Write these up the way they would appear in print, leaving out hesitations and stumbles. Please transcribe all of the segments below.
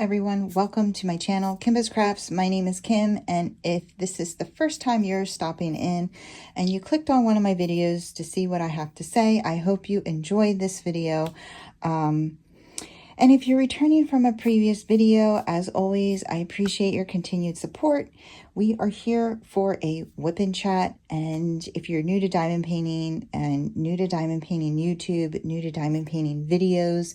everyone, welcome to my channel, Kimbaskrafts. My name is Kim, and if this is the first time you're stopping in and you clicked on one of my videos to see what I have to say, I hope you enjoyed this video. And if you're returning from a previous video, as always, I appreciate your continued support. We are here for a whip and chat, and if you're new to diamond painting and new to diamond painting YouTube, new to diamond painting videos,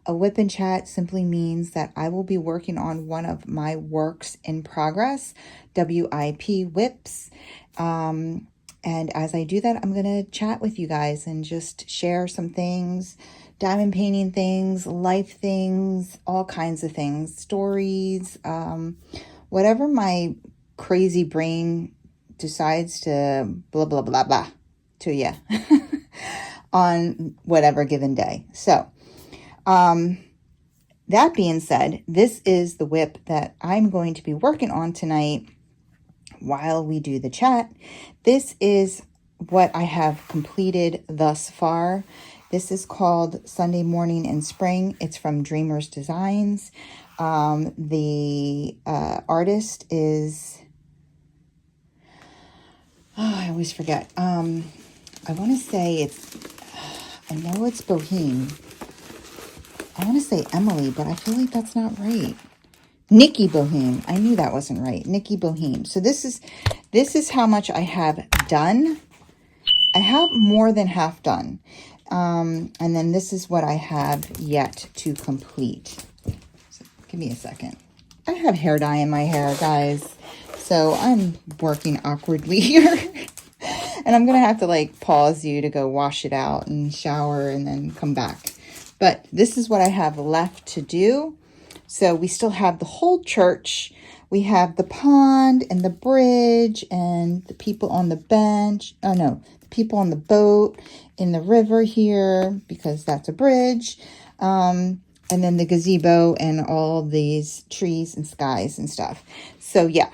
a whip and chat simply means that I will be working on one of my works in progress, WIP whips. And as I do that, I'm going to chat with you guys and just share some things, diamond painting things, life things, all kinds of things, stories, whatever my crazy brain decides to blah, blah, blah, blah to you on whatever given day. So, that being said, this is the whip that I'm going to be working on tonight while we do the chat. This is what I have completed thus far. This is called Sunday Morning in Spring. It's from Dreamers Designs. The artist is, I always forget. I want to say I know it's Bohem. I want to say Emily, but I feel like that's not right. Nicky Bohem. I knew that wasn't right. Nicky Bohem. So this is how much I have done. I have more than half done. And then this is what I have yet to complete. So give me a second. I have hair dye in my hair, guys. So I'm working awkwardly here. And I'm going to have to like pause you to go wash it out and shower and then come back. But this is what I have left to do. So we still have the whole church. We have the pond and the bridge and the people on the bench. Oh, no, the people on the boat in the river here because that's a bridge. And then the gazebo and all these trees and skies and stuff. So, yeah,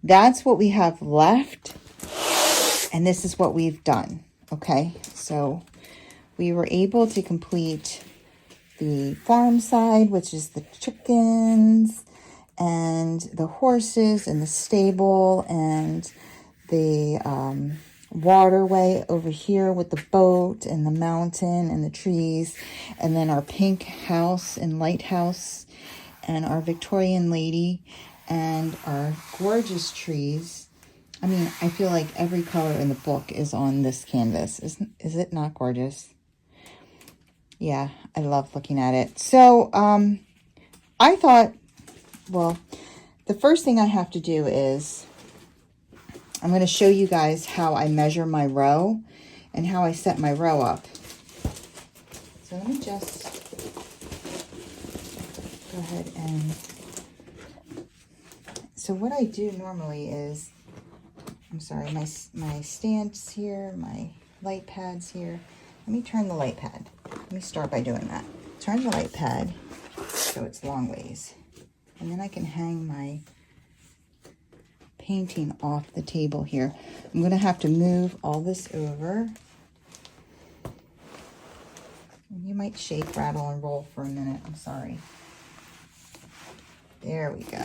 that's what we have left. And this is what we've done. Okay, so we were able to complete the farm side, which is the chickens and the horses and the stable and the waterway over here with the boat and the mountain and the trees, and then our pink house and lighthouse and our Victorian lady and our gorgeous trees. I mean, I feel like every color in the book is on this canvas. Is it not gorgeous? Yeah, I love looking at it. So, I thought, well, the first thing I have to do is I'm going to show you guys how I measure my row and how I set my row up. So let me just go ahead and, so what I do normally is, I'm sorry, my stands here, my light pads here. Let me turn the light pad. Let me start by doing that. Turn the light pad so it's long ways. And then I can hang my painting off the table here. I'm going to have to move all this over. You might shake, rattle, and roll for a minute. I'm sorry. There we go.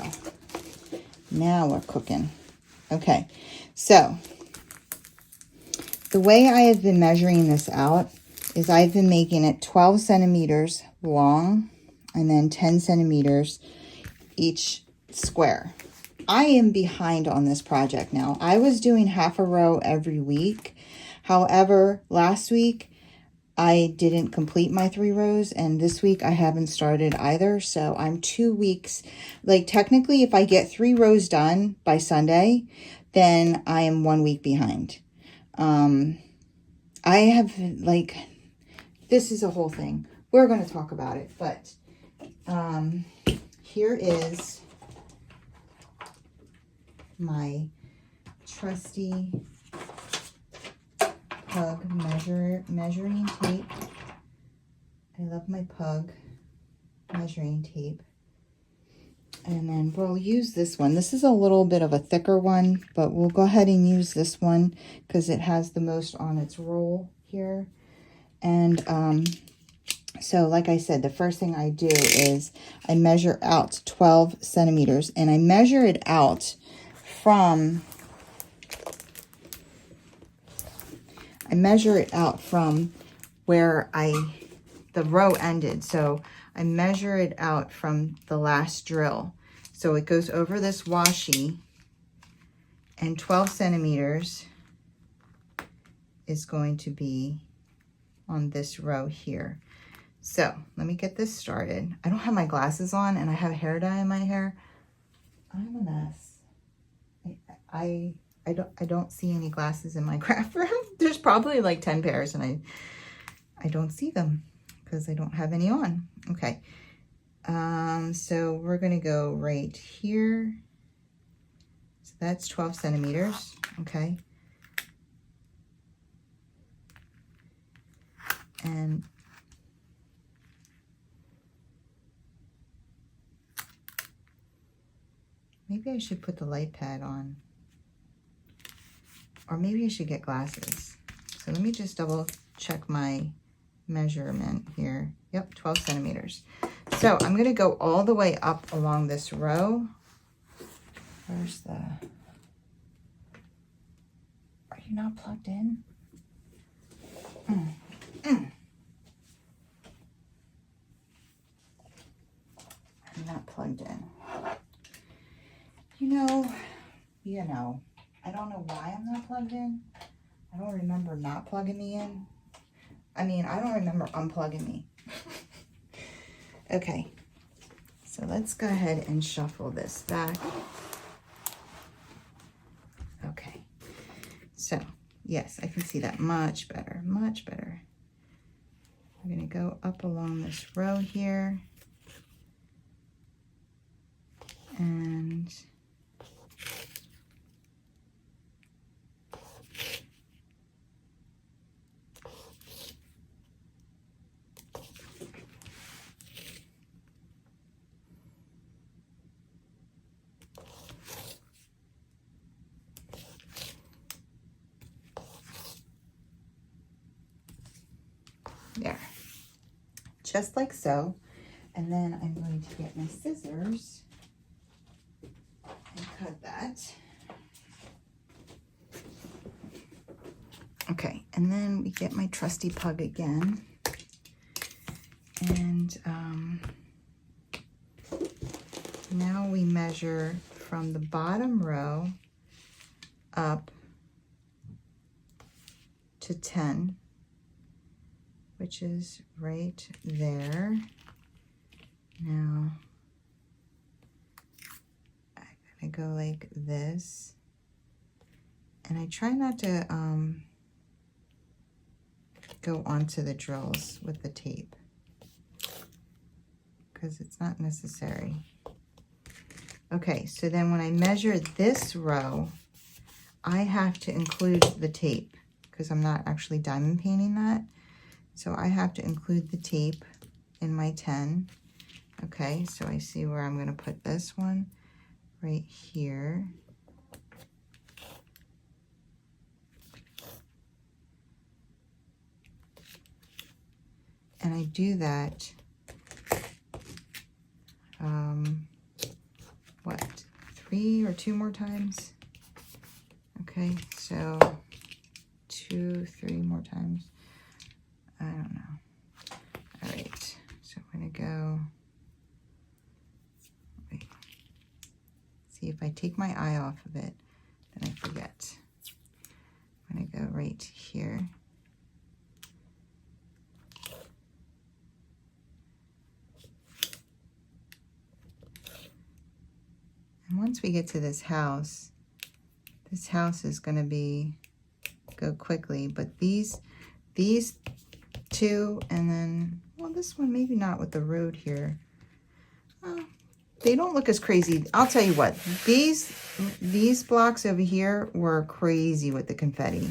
Now we're cooking. Okay, so the way I have been measuring this out is I've been making it 12 centimeters long and then 10 centimeters each square. I am behind on this project now. I was doing half a row every week. However, last week I didn't complete my 3 rows, and this week I haven't started either. So I'm 2 weeks, like technically if I get 3 rows done by Sunday, then I am 1 week behind. I have like, this is a whole thing. We're going to talk about it, but here is my trusty Pug measuring tape. I love my Pug measuring tape. And then we'll use this one. This is a little bit of a thicker one, but we'll go ahead and use this one because it has the most on its roll here. And So like I said, the first thing I do is I measure out 12 centimeters, and I measure it out from, where the row ended. So I measure it out from the last drill. So it goes over this washi, and 12 centimeters is going to be on this row here. So let me get this started. I don't have my glasses on, and I have hair dye in my hair. I'm a mess. I don't see any glasses in my craft room. There's probably like 10 pairs, and I don't see them because I don't have any on. Okay. So we're gonna go right here. So that's 12 centimeters. Okay. And maybe I should put the light pad on, or maybe I should get glasses. So let me just double check my measurement here. Yep, 12 centimeters. So I'm going to go all the way up along this row. Where's the, are you not plugged in? I'm not plugged in. You know, I don't know why I'm not plugged in. I don't remember not plugging me in. I mean, I don't remember unplugging me. Okay, so let's go ahead and shuffle this back. Okay, so yes, I can see that much better, much better. I'm gonna go up along this row here, and there, just like so. And then I'm going to get my scissors and cut that. Okay, and then we get my trusty pug again. And now we measure from the bottom row up to 10, which is right there. Now I'm gonna go like this, and I try not to go onto the drills with the tape because it's not necessary. Okay, so then when I measure this row, I have to include the tape because I'm not actually diamond painting that. So I have to include the tape in my 10. Okay, so I see where I'm going to put this one right here. And I do that, what, 3 or 2 more times? Okay, so 2, 3 more times. I don't know. All right, so I'm going to go, wait. See, if I take my eye off of it, then I forget. I'm going to go right here. And once we get to this house is going to go quickly, but these 2, and then, well, this one maybe not with the road here. They don't look as crazy. I'll tell you what, these blocks over here were crazy with the confetti,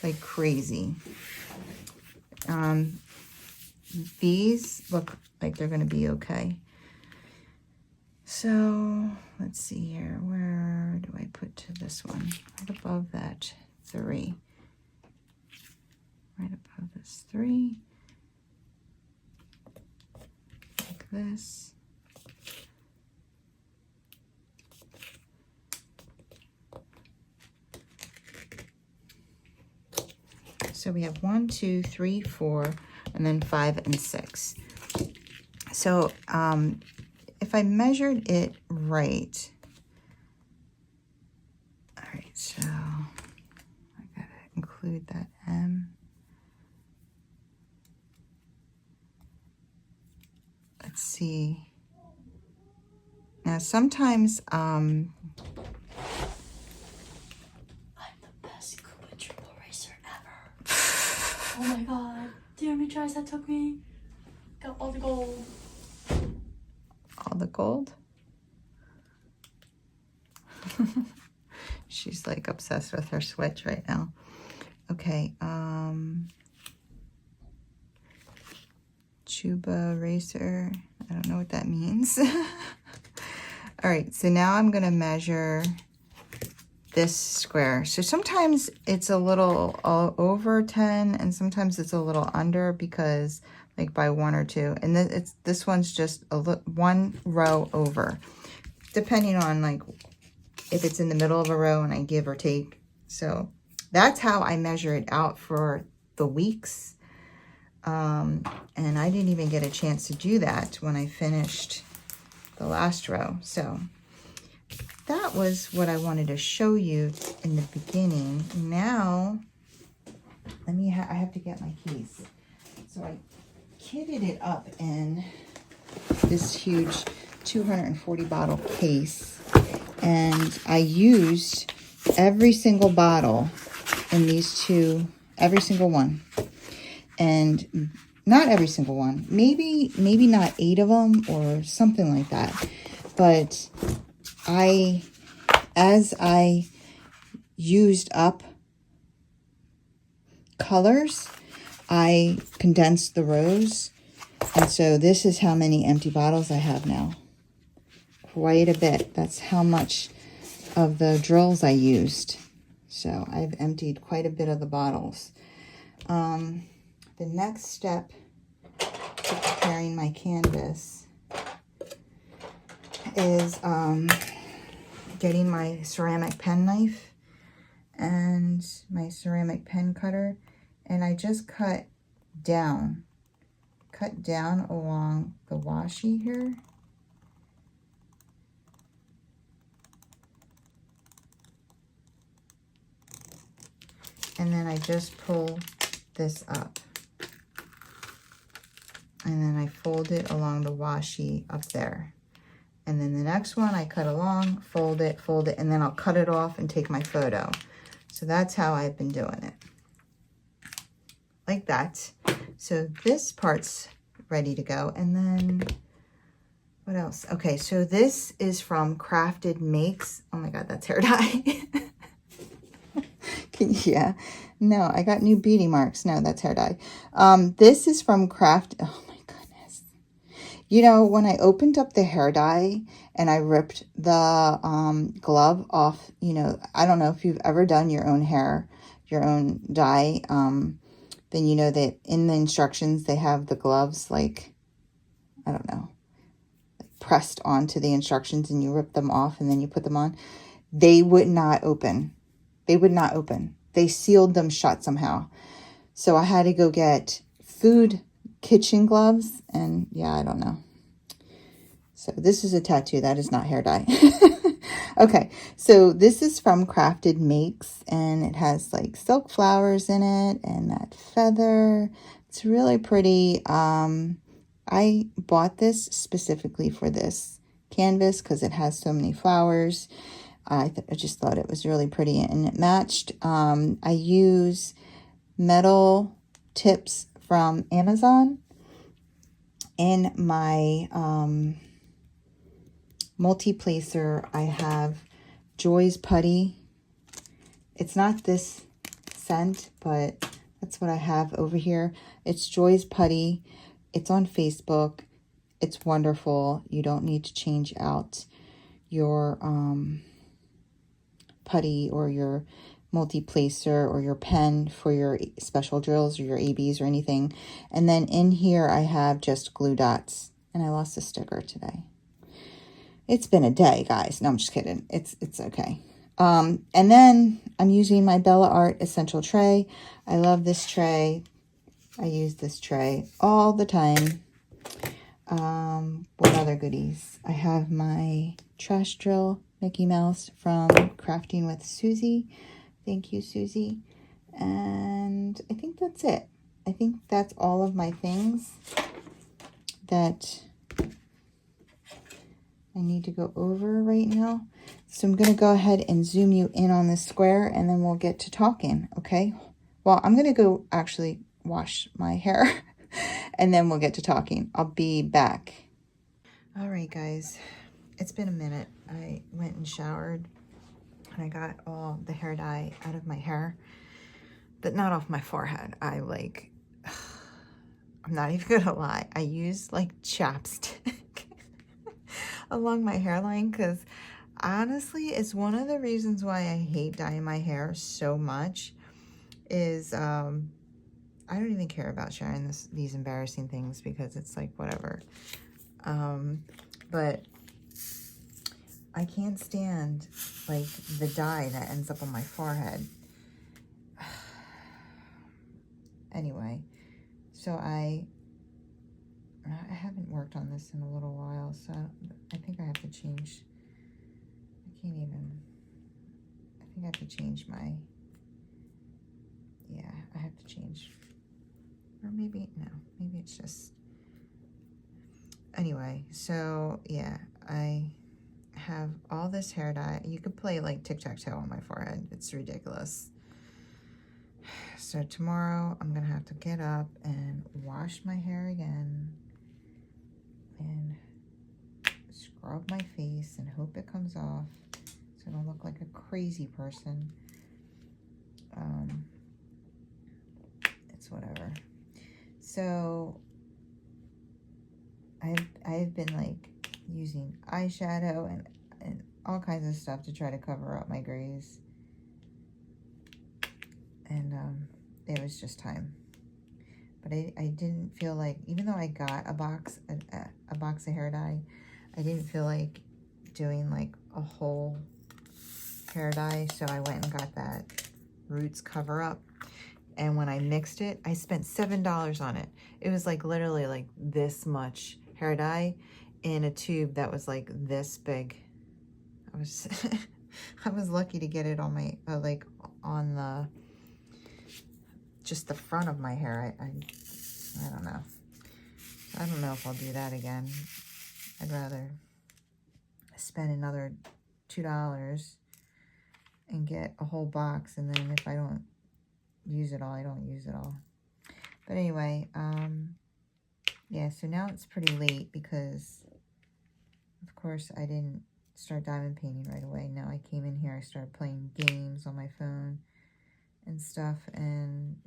like crazy. These look like they're going to be okay. So let's see here. Where do I put to this one? Right above that 3. Right above this 3. this. So we have 1, 2, 3, 4, and then 5 and 6. So if I measured it right, all right, so I gotta include that M. Let's see. Now sometimes I'm the best Kimba triple eraser ever. Oh my god. Do you know how many tries that took me? Got all the gold. All the gold? She's like obsessed with her Switch right now. Okay, Chuba eraser. I don't know what that means. All right, so now I'm gonna measure this square. So sometimes it's a little over 10 and sometimes it's a little under because like by 1 or 2. And this one's just one row over, depending on like if it's in the middle of a row and I give or take. So that's how I measure it out for the weeks. And I didn't even get a chance to do that when I finished the last row. So that was what I wanted to show you in the beginning. Now, I have to get my keys. So I kitted it up in this huge 240 bottle case. And I used every single bottle in these two, every single one. And not every single one, maybe not 8 of them or something like that. But as I used up colors, I condensed the rows. And so this is how many empty bottles I have now. Quite a bit. That's how much of the drills I used. So I've emptied quite a bit of the bottles. The next step to preparing my canvas is getting my ceramic pen knife and my ceramic pen cutter, and I just cut down along the washi here. And then I just pull this up. And then I fold it along the washi up there. And then the next one I cut along, fold it, and then I'll cut it off and take my photo. So that's how I've been doing it. Like that. So this part's ready to go. And then what else? Okay, so this is from Craftmakes. Oh my God, that's hair dye. Yeah, no, I got new beauty marks. No, that's hair dye. This is from Craft. Oh my goodness. You know, when I opened up the hair dye and I ripped the glove off, you know, I don't know if you've ever done your own hair, your own dye, then you know that in the instructions they have the gloves like, I don't know, pressed onto the instructions, and you rip them off and then you put them on. They would not open. They would not open. They sealed them shut somehow. So I had to go get food kitchen gloves, and yeah, I don't know. So this is a tattoo. That is not hair dye. Okay, so this is from Craftmakes, and it has like silk flowers in it and that feather. It's really pretty. I bought this specifically for this canvas because it has so many flowers. I just thought it was really pretty, and it matched. I use metal tips from Amazon in my multi-placer. I have Joy's Putty. It's not this scent, but that's what I have over here. It's Joy's Putty. It's on Facebook. It's wonderful. You don't need to change out your putty or your multi-placer or your pen for your special drills or your ABs or anything. And then in here I have just glue dots, And I lost a sticker today. It's been a day, guys. No, I'm just kidding. It's okay. And then I'm using my Bella Art Essential Tray. I love this tray. I use this tray all the time. What other goodies? I have my trash drill Mickey Mouse from Crafting with Susie. Thank you, Susie. And I think that's it. I think that's all of my things that I need to go over right now. So I'm going to go ahead and zoom you in on this square, and then we'll get to talking, okay? Well, I'm going to go actually wash my hair, and then we'll get to talking. I'll be back. All right, guys. It's been a minute. I went and showered, and I got all the hair dye out of my hair, but not off my forehead. I'm not even going to lie. I used like chapstick along my hairline, because honestly, it's one of the reasons why I hate dyeing my hair so much is I don't even care about sharing these embarrassing things, because it's like whatever. But I can't stand like the dye that ends up on my forehead. Anyway, so I haven't worked on this in a little while, so I think I have to change. I think I have to change my, yeah, I have to change. Or maybe, no, maybe it's just, anyway, so yeah, I have all this hair dye. You could play like tic-tac-toe on my forehead. It's ridiculous. So tomorrow I'm gonna have to get up and wash my hair again and scrub my face and hope it comes off so I don't look like a crazy person. It's whatever. So I've been like using eyeshadow and all kinds of stuff to try to cover up my grays, and it was just time. But I didn't feel like, even though I got a box of hair dye, I didn't feel like doing like a whole hair dye, so I went and got that Roots cover up. And when I mixed it, I spent $7 on it. It was like literally like this much hair dye in a tube that was like this big. I was I was lucky to get it on my like on the just the front of my hair. I don't know. I don't know if I'll do that again. I'd rather spend another $2 and get a whole box, and then if I don't use it all, I don't use it all. But anyway, yeah, so now it's pretty late because, of course, I didn't start diamond painting right away. Now I came in here, I started playing games on my phone and stuff, and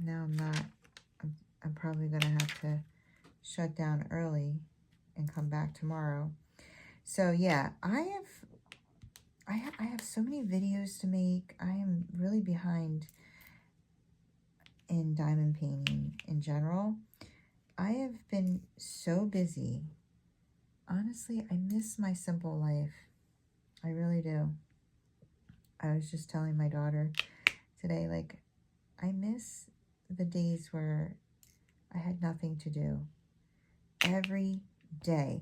now I'm probably gonna have to shut down early and come back tomorrow. So yeah, I have so many videos to make. I am really behind in diamond painting in general. I have been so busy. Honestly, I miss my simple life. I really do. I was just telling my daughter today, like, I miss the days where I had nothing to do. Every day.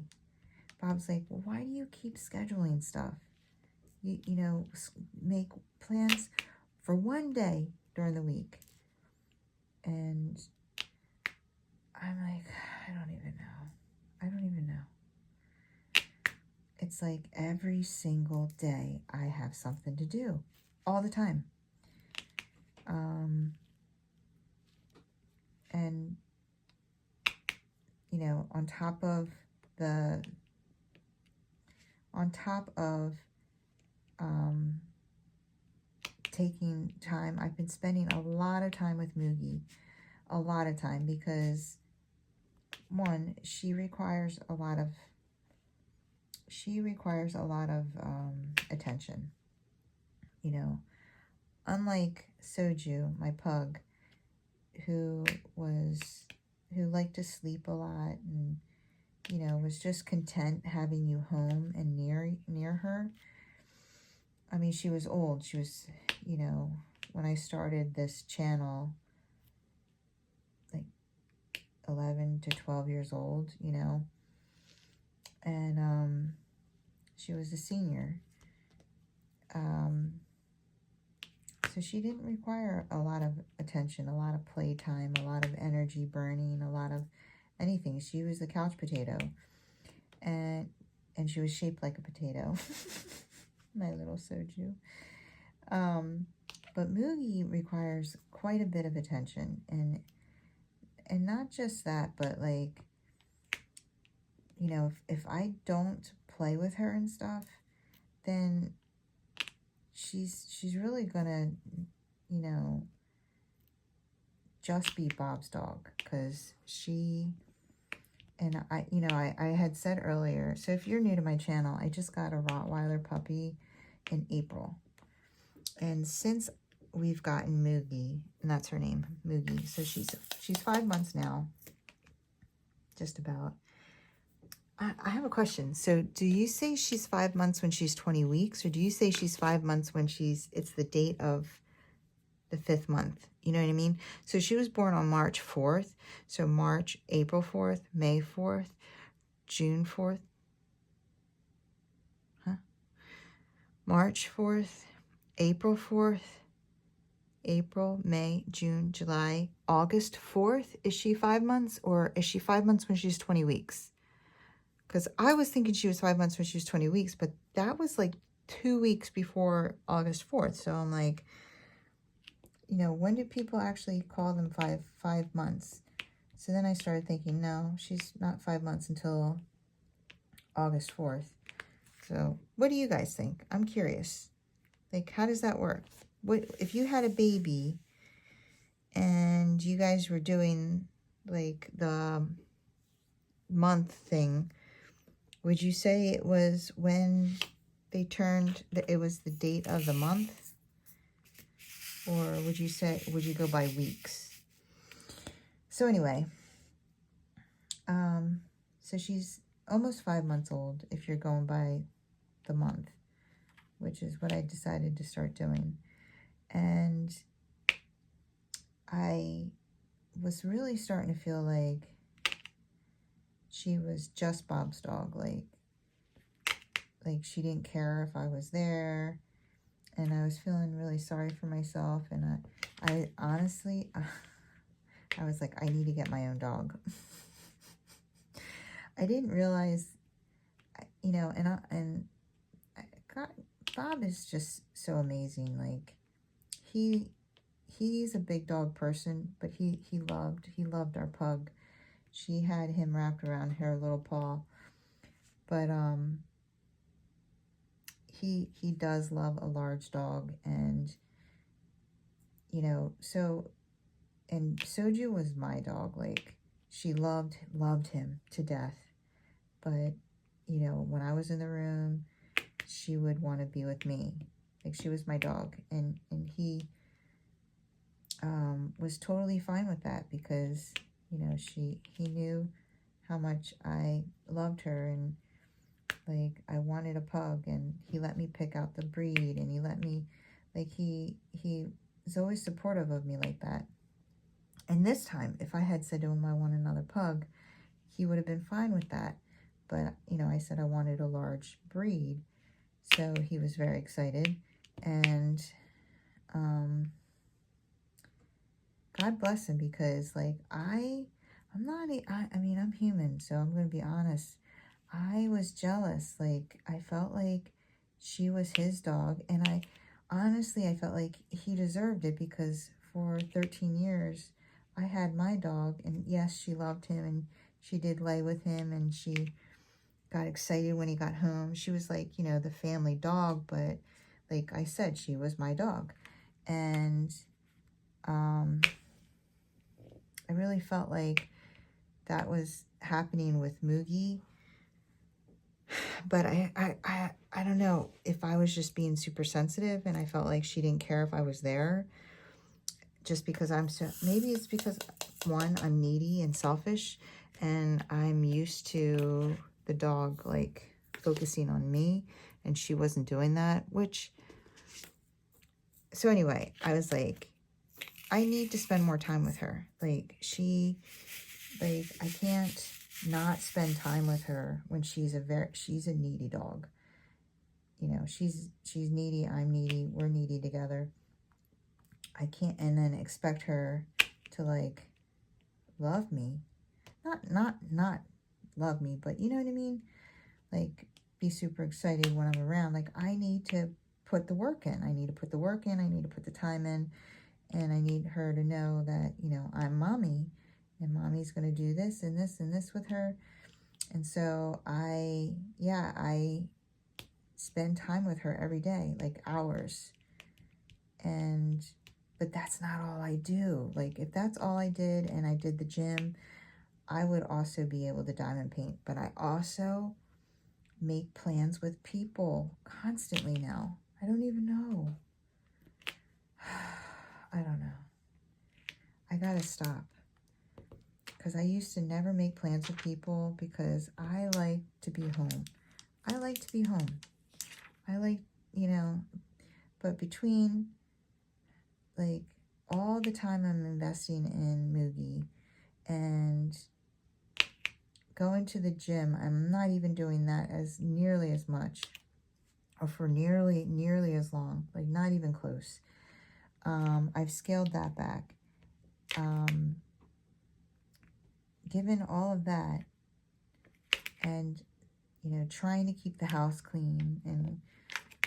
Bob's like, well, why do you keep scheduling stuff? You know, make plans for one day during the week. And I'm like, I don't even know. It's like every single day I have something to do. All the time. And, you know, on top of taking time, I've been spending a lot of time with Mugi, a lot of time, because one, she requires a lot of attention. You know, unlike Soju, my pug, who was who liked to sleep a lot and, you know, was just content having you home and near her. I mean, she was old. She was, you know, when I started this channel, like 11 to 12 years old, you know, and she was a senior. So she didn't require a lot of attention, a lot of playtime, a lot of energy burning, a lot of anything. She was the couch potato, and she was shaped like a potato. My little soju. But Mugi requires quite a bit of attention, and not just that, but like, you know, if I don't play with her and stuff, then she's really gonna, you know, just be Bob's dog, because she, and I, you know, I had said earlier, so if you're new to my channel, I just got a Rottweiler puppy in April, and since we've gotten Mugi, and that's her name, Mugi, so she's 5 months now, just about. I have a question. So do you say she's 5 months when she's 20 weeks, or do you say she's 5 months when it's the date of the 5th month? You know what I mean? So she was born on March 4th. So March, April 4th, May 4th, June 4th. Huh? March 4th, April 4th, April, May, June, July, August 4th. Is she 5 months, or is she 5 months when she's 20 weeks? Because I was thinking she was 5 months when she was 20 weeks, but that was like 2 weeks before August 4th. So I'm like, you know, when do people actually call them five months? So then I started thinking, no, she's not 5 months until August 4th. So what do you guys think? I'm curious. Like, how does that work? What if you had a baby and you guys were doing like the month thing? Would you say it was when they turned, it was the date of the month? Or would you go by weeks? So anyway, so she's almost 5 months old if you're going by the month, which is what I decided to start doing. And I was really starting to feel like she was just Bob's dog, like she didn't care if I was there, and I was feeling really sorry for myself, and I honestly, I was like, I need to get my own dog. I didn't realize, you know, Bob is just so amazing. Like, he's a big dog person, but he loved our pug. She had him wrapped around her little paw, but he does love a large dog, and you know, so, and Soju was my dog. Like, she loved him to death, but you know, when I was in the room, she would want to be with me. Like, she was my dog, and he was totally fine with that, because you know, he knew how much I loved her, and like, I wanted a pug, and he let me pick out the breed, and he let me, like, he was always supportive of me like that. And this time, if I had said to him I want another pug, he would have been fine with that. But you know, I said I wanted a large breed, so he was very excited. And God bless him, because like, I mean, I'm human, so I'm going to be honest. I was jealous. Like, I felt like she was his dog, and I felt like he deserved it, because for 13 years I had my dog, and yes, she loved him, and she did lay with him, and she got excited when he got home. She was like, you know, the family dog, but like I said, she was my dog. And I really felt like that was happening with Mugi. But I don't know if I was just being super sensitive, and I felt like she didn't care if I was there. just because I'm so, maybe it's because, one, I'm needy and selfish, and I'm used to the dog, like, focusing on me, and she wasn't doing that, which, so anyway, I was like, I need to spend more time with her. Like, I can't not spend time with her when she's a needy dog. You know, she's needy, I'm needy, we're needy together. I can't, and then expect her to, like, love me. Not love me, but you know what I mean? Like, be super excited when I'm around. Like, I need to put the work in. I need to put the work in. I need to put the time in. And I need her to know that, you know, I'm mommy. And mommy's going to do this and this and this with her. And so I spend time with her every day, like hours. But that's not all I do. Like, if that's all I did and I did the gym, I would also be able to diamond paint. But I also make plans with people constantly now. I don't even know. I don't know. I gotta stop. Because I used to never make plans with people because I like to be home. I like to be home. I like, you know, but between, like, all the time I'm investing in Mugi and going to the gym, I'm not even doing that as nearly as much or for nearly as long, like not even close. I've scaled that back. Given all of that and, you know, trying to keep the house clean and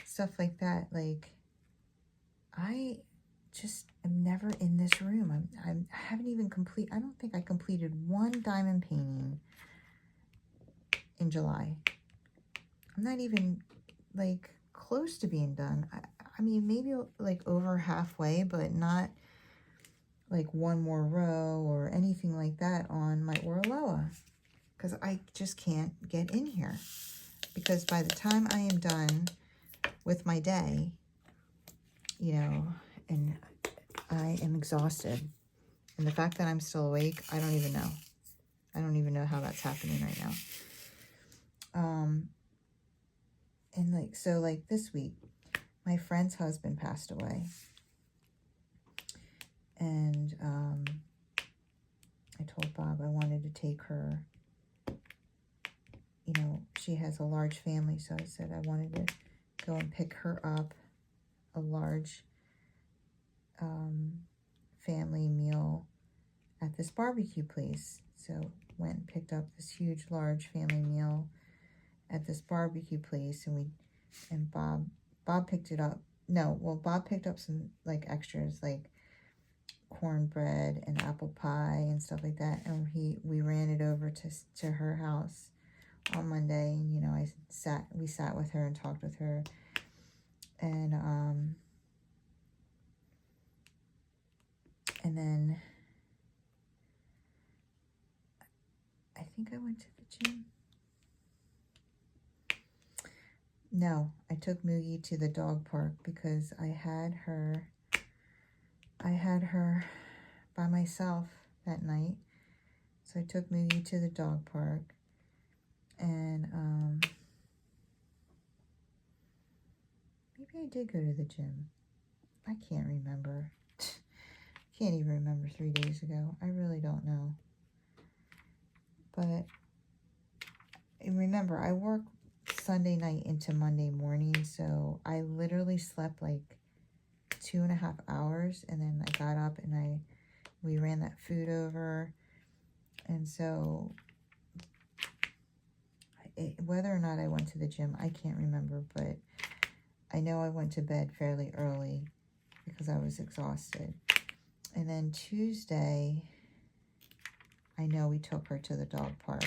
stuff like that, like, I just am never in this room. I haven't even I don't think I completed one diamond painting in July. I'm not even, like, close to being done. I mean, maybe, like, over halfway, but not, like, one more row or anything like that on my Orloa. Because I just can't get in here. Because by the time I am done with my day, you know, and I am exhausted. And the fact that I'm still awake, I don't even know. I don't even know how that's happening right now. And, like, so, like, this week, my friend's husband passed away. And I told Bob I wanted to take her. You know, she has a large family, so I said I wanted to go and pick her up a large family meal at this barbecue place. So went and picked up this huge, large family meal at this barbecue place, and Bob picked it up. No, well, Bob picked up some, like, extras, like cornbread and apple pie and stuff like that, and we ran it over to her house on Monday. And, you know, we sat with her and talked with her, and then I think I went to the gym. No, I took Mugi to the dog park because I had her by myself that night. So I took Mugi to the dog park, and maybe I did go to the gym. I can't remember. Can't even remember 3 days ago. I really don't know. But remember, I work Sunday night into Monday morning, so I literally slept like 2.5 hours, and then I got up and we ran that food over. And so whether or not I went to the gym, I can't remember, but I know I went to bed fairly early because I was exhausted. And then Tuesday, I know we took her to the dog park.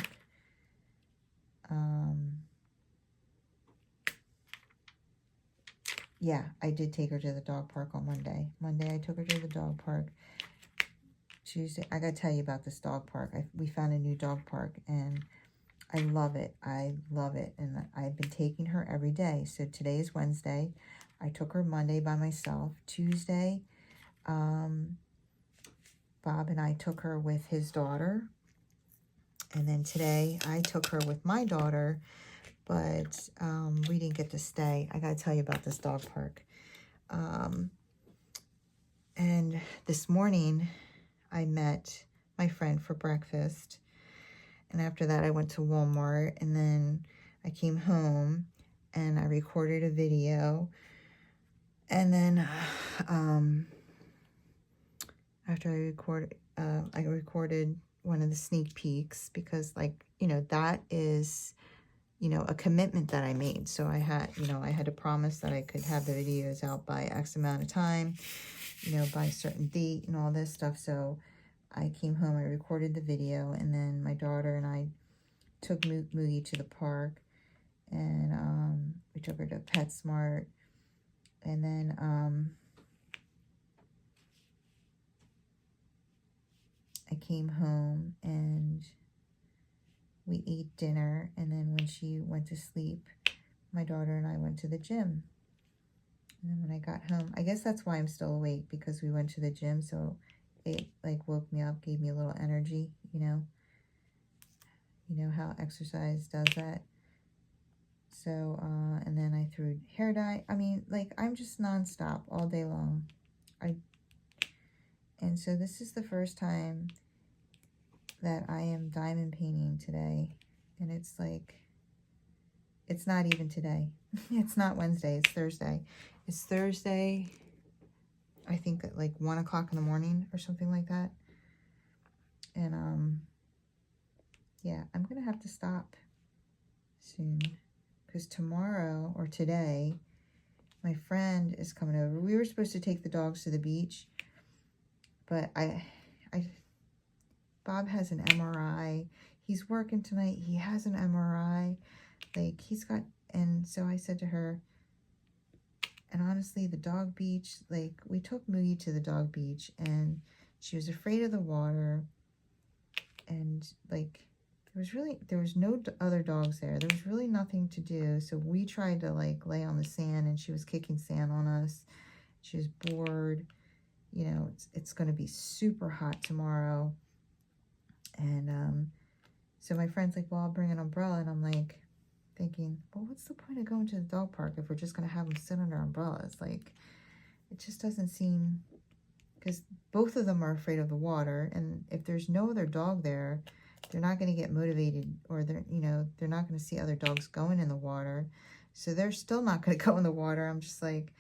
Yeah, I did take her to the dog park on Monday. Monday, I took her to the dog park. Tuesday, I got to tell you about this dog park. We found a new dog park, and I love it. I love it, and I've been taking her every day. So today is Wednesday. I took her Monday by myself. Tuesday, Bob and I took her with his daughter. And then today I took her with my daughter, but we didn't get to stay. I got to tell you about this dog park. And this morning I met my friend for breakfast. And after that I went to Walmart, and then I came home and I recorded a video. And then after I recorded one of the sneak peeks, because, like, you know, that is, you know, a commitment that I made. So I had, you know, I had to promise that I could have the videos out by X amount of time, you know, by a certain date and all this stuff. So I came home, I recorded the video, and then my daughter and I took Mugi to the park, and we took her to PetSmart, and then I came home and we ate dinner, and then when she went to sleep, my daughter and I went to the gym. And then when I got home, I guess that's why I'm still awake, because we went to the gym, so it like woke me up, gave me a little energy, you know. You know how exercise does that. So, and then I threw hair dye. I mean, like, I'm just nonstop all day long. And so this is the first time that I am diamond painting today. And it's like, it's not even today. It's not Wednesday, it's Thursday. It's Thursday, I think at like 1 o'clock in the morning or something like that. And yeah, I'm gonna have to stop soon, because tomorrow or today, my friend is coming over. We were supposed to take the dogs to the beach, but Bob has an MRI. He's working tonight. He has an MRI. Like, he's got, and so I said to her, and honestly, the dog beach, like, we took Mugi to the dog beach, and she was afraid of the water, and, like, there was no other dogs there. There was really nothing to do, so we tried to, like, lay on the sand, and she was kicking sand on us. She was bored. You know, it's going to be super hot tomorrow. And so my friend's like, well, I'll bring an umbrella. And I'm like thinking, well, what's the point of going to the dog park if we're just going to have them sit under umbrellas? Like, it just doesn't seem, because both of them are afraid of the water. And if there's no other dog there, they're not going to get motivated, or they're not going to see other dogs going in the water. So they're still not going to go in the water. I'm just like,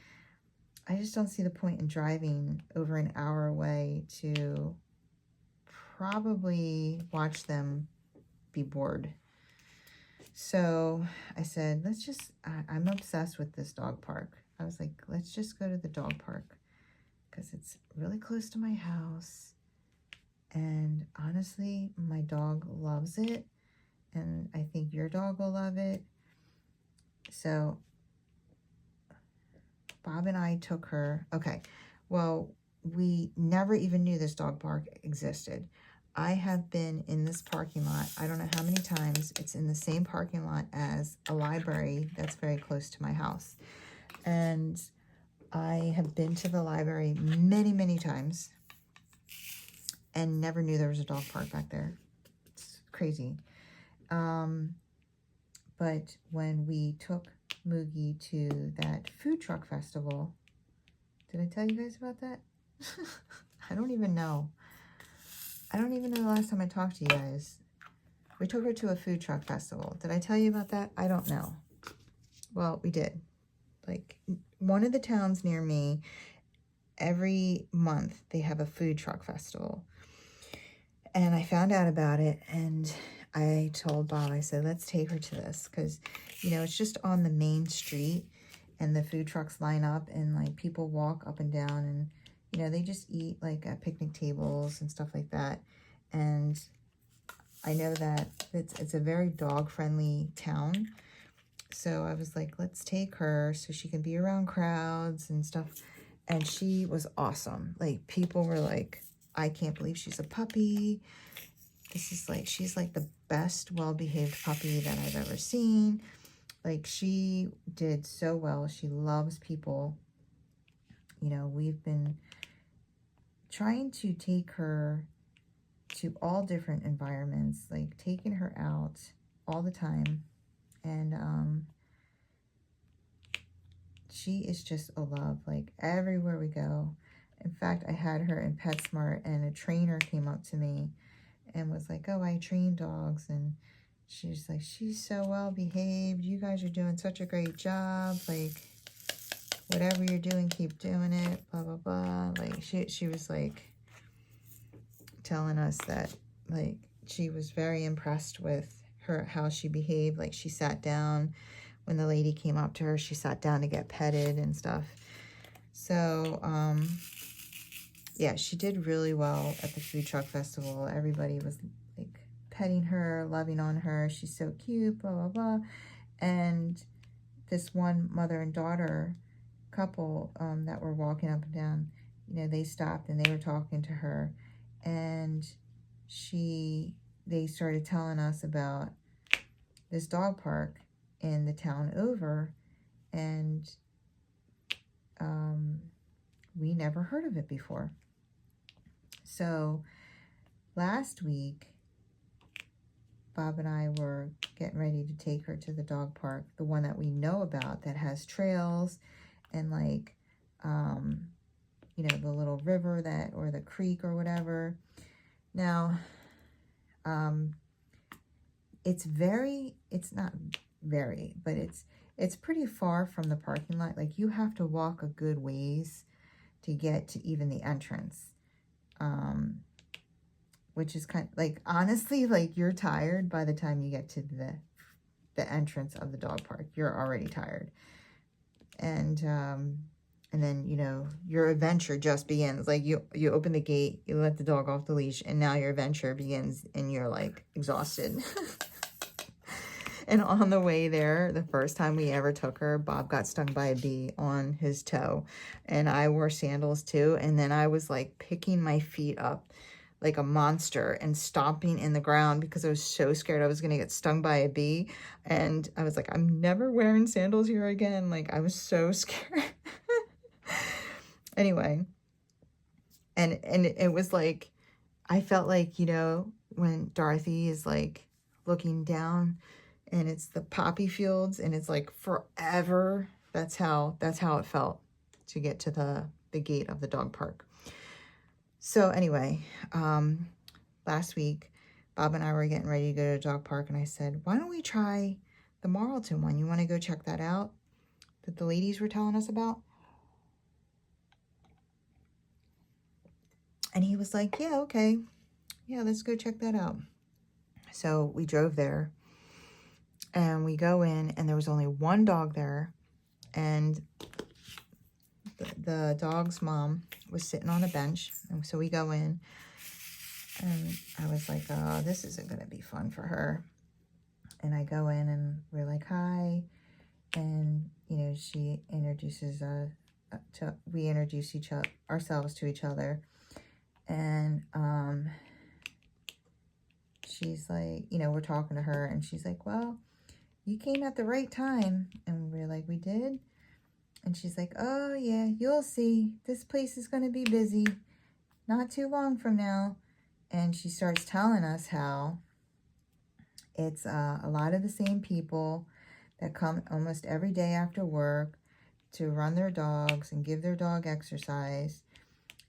I just don't see the point in driving over an hour away to probably watch them be bored. So I said, let's just, I'm obsessed with this dog park. I was like, let's just go to the dog park, because it's really close to my house. And honestly, my dog loves it. And I think your dog will love it. So Bob and I took her. Okay, well, we never even knew this dog park existed. I have been in this parking lot, I don't know how many times. It's in the same parking lot as a library that's very close to my house. And I have been to the library many, many times and never knew there was a dog park back there. It's crazy. But when we took Mugi to that food truck festival, did I tell you guys about that? I don't even know. I don't even know the last time I talked to you guys. We took her to a food truck festival. Did I tell you about that? I don't know. Well, we did. Like, one of the towns near me, every month they have a food truck festival. And I found out about it, and I told Bob, I said, let's take her to this, because, you know, it's just on the main street, and the food trucks line up, and, like, people walk up and down, and, you know, they just eat, like, at picnic tables and stuff like that. And I know that it's a very dog-friendly town, so I was like, let's take her so she can be around crowds and stuff. And she was awesome. Like, people were like, I can't believe she's a puppy. This is like, she's like the best well-behaved puppy that I've ever seen. Like, she did so well. She loves people. You know, we've been trying to take her to all different environments, like taking her out all the time. And she is just a love, like everywhere we go. In fact, I had her in PetSmart, and a trainer came up to me and was like, oh, I train dogs. And she's like, she's so well behaved. You guys are doing such a great job. Like, whatever you're doing, keep doing it, blah, blah, blah. Like, she was like telling us that, like, she was very impressed with her, how she behaved. Like, she sat down when the lady came up to her, she sat down to get petted and stuff. So, yeah, she did really well at the food truck festival. Everybody was like petting her, loving on her. She's so cute, blah, blah, blah. And this one mother and daughter couple that were walking up and down, you know, they stopped and they were talking to her, and they started telling us about this dog park in the town over, and we never heard of it before. So last week, Bob and I were getting ready to take her to the dog park, the one that we know about that has trails and like, you know, the little river that, or the creek or whatever. Now, it's not very, but it's pretty far from the parking lot. Like, you have to walk a good ways to get to even the entrance, which is kind of like, honestly, like, you're tired by the time you get to the entrance of the dog park. You're already tired. And then, you know, your adventure just begins. Like, you open the gate, you let the dog off the leash, and now your adventure begins, and you're like exhausted. And on the way there, the first time we ever took her, Bob got stung by a bee on his toe, and I wore sandals too. And then I was like picking my feet up like a monster and stomping in the ground because I was so scared I was going to get stung by a bee. And I was like, I'm never wearing sandals here again. Like, I was so scared. Anyway, and it was like, I felt like, you know, when Dorothy is like looking down and it's the poppy fields and it's like forever. That's how it felt to get to the gate of the dog park. So anyway, last week, Bob and I were getting ready to go to the dog park, and I said, why don't we try the Marlton one? You want to go check that out that the ladies were telling us about? And he was like, yeah, okay. Yeah, let's go check that out. So we drove there, and we go in, and there was only one dog there, and the dog's mom was sitting on a bench. And so we go in, and I was like, oh, this isn't going to be fun for her. And I go in, and we're like, hi. And, you know, she introduces we introduce ourselves to each other. And she's like, you know, we're talking to her, and she's like, well, you came at the right time. And we're like, we did? And she's like, oh, yeah, you'll see. This place is going to be busy. Not too long from now. And she starts telling us how it's a lot of the same people that come almost every day after work to run their dogs and give their dog exercise.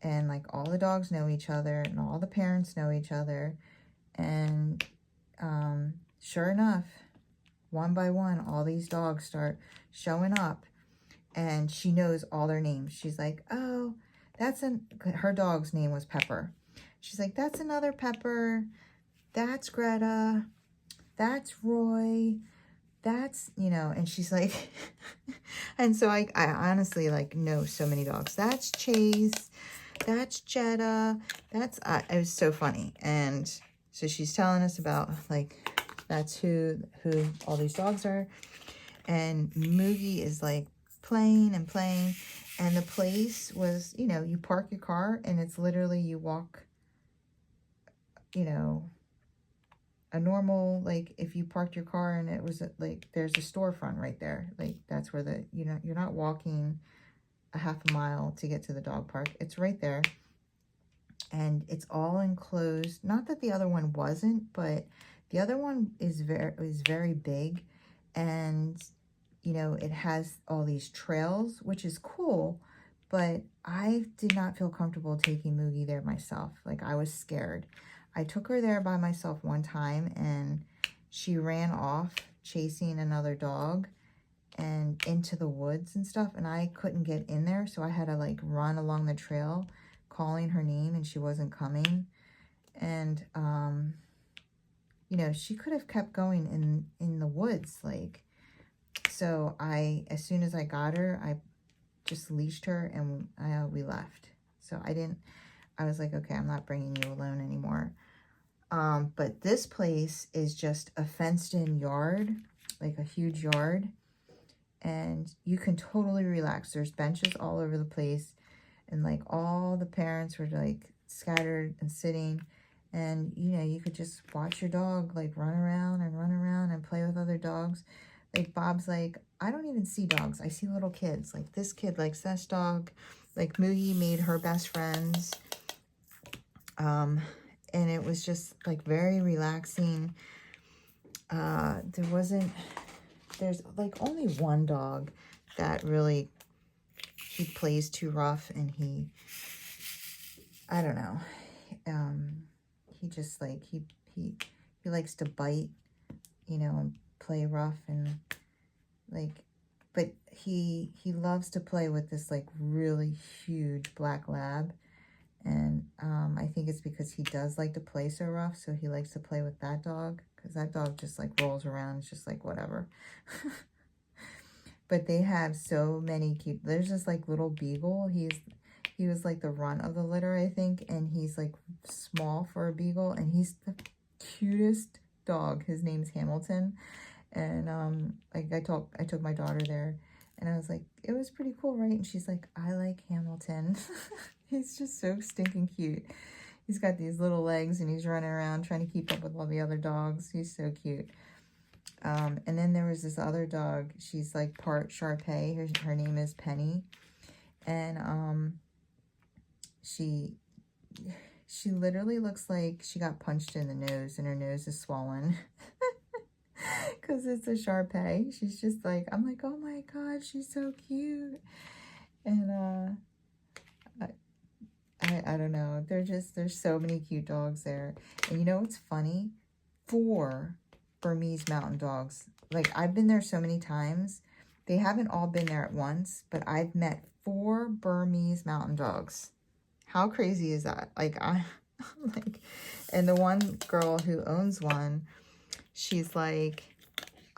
And, like, all the dogs know each other, and all the parents know each other. And sure enough, one by one, all these dogs start showing up. And she knows all their names. She's like, oh, her dog's name was Pepper. She's like, that's another Pepper. That's Greta. That's Roy. That's, you know, and she's like, and so I honestly, like, know so many dogs. That's Chase. That's Jetta. It was so funny. And so she's telling us about, like, that's who all these dogs are. And Mugi is, like, playing and playing, and the place was, you know, you park your car, and it's literally, you walk, you know, a normal, like, if you parked your car and it was like, there's a storefront right there, like, that's where you know, you're not walking a half a mile to get to the dog park. It's right there. and it's all enclosed. Not that the other one wasn't, but the other one is very big, and you know, it has all these trails, which is cool, but I did not feel comfortable taking Mugi there myself. Like, I was scared. I took her there by myself one time, and she ran off chasing another dog and into the woods and stuff, and I couldn't get in there, so I had to like run along the trail calling her name, and she wasn't coming. And you know, she could have kept going in the woods, like. So as soon as I got her, I just leashed her, and we left. So I was like, okay, I'm not bringing you alone anymore. But this place is just a fenced in yard, like a huge yard, and you can totally relax. There's benches all over the place, and like all the parents were like scattered and sitting, and you know, you could just watch your dog like run around and play with other dogs. Like, Bob's like, I don't even see dogs. I see little kids. Like, this kid likes this dog. Like, Mugi made her best friends. And it was just, like, very relaxing. There's, like, only one dog that really, he plays too rough, and I don't know. He just, like, he likes to bite, you know, and play rough, and like, but he loves to play with this like really huge black lab, and I think it's because he does like to play so rough, so he likes to play with that dog, because that dog just like rolls around. It's just like whatever. But they have so many cute. There's this like little beagle. He was like the runt of the litter, I think, and he's like small for a beagle, and he's the cutest dog. His name's Hamilton. And like I took my daughter there, and I was like, it was pretty cool, right? And she's like, I like Hamilton. He's just so stinking cute. He's got these little legs, and he's running around trying to keep up with all the other dogs. He's so cute. And then there was this other dog. She's like part Shar-Pei. Her name is Penny, and she literally looks like she got punched in the nose, and her nose is swollen. Because it's a Shar-Pei. She's just like, I'm like, oh my god, she's so cute. And I don't know, there's so many cute dogs there. And you know what's funny? 4 Burmese mountain dogs. Like, I've been there so many times. They haven't all been there at once, but I've met 4 Burmese mountain dogs. How crazy is that? Like, like, and the one girl who owns one, she's like,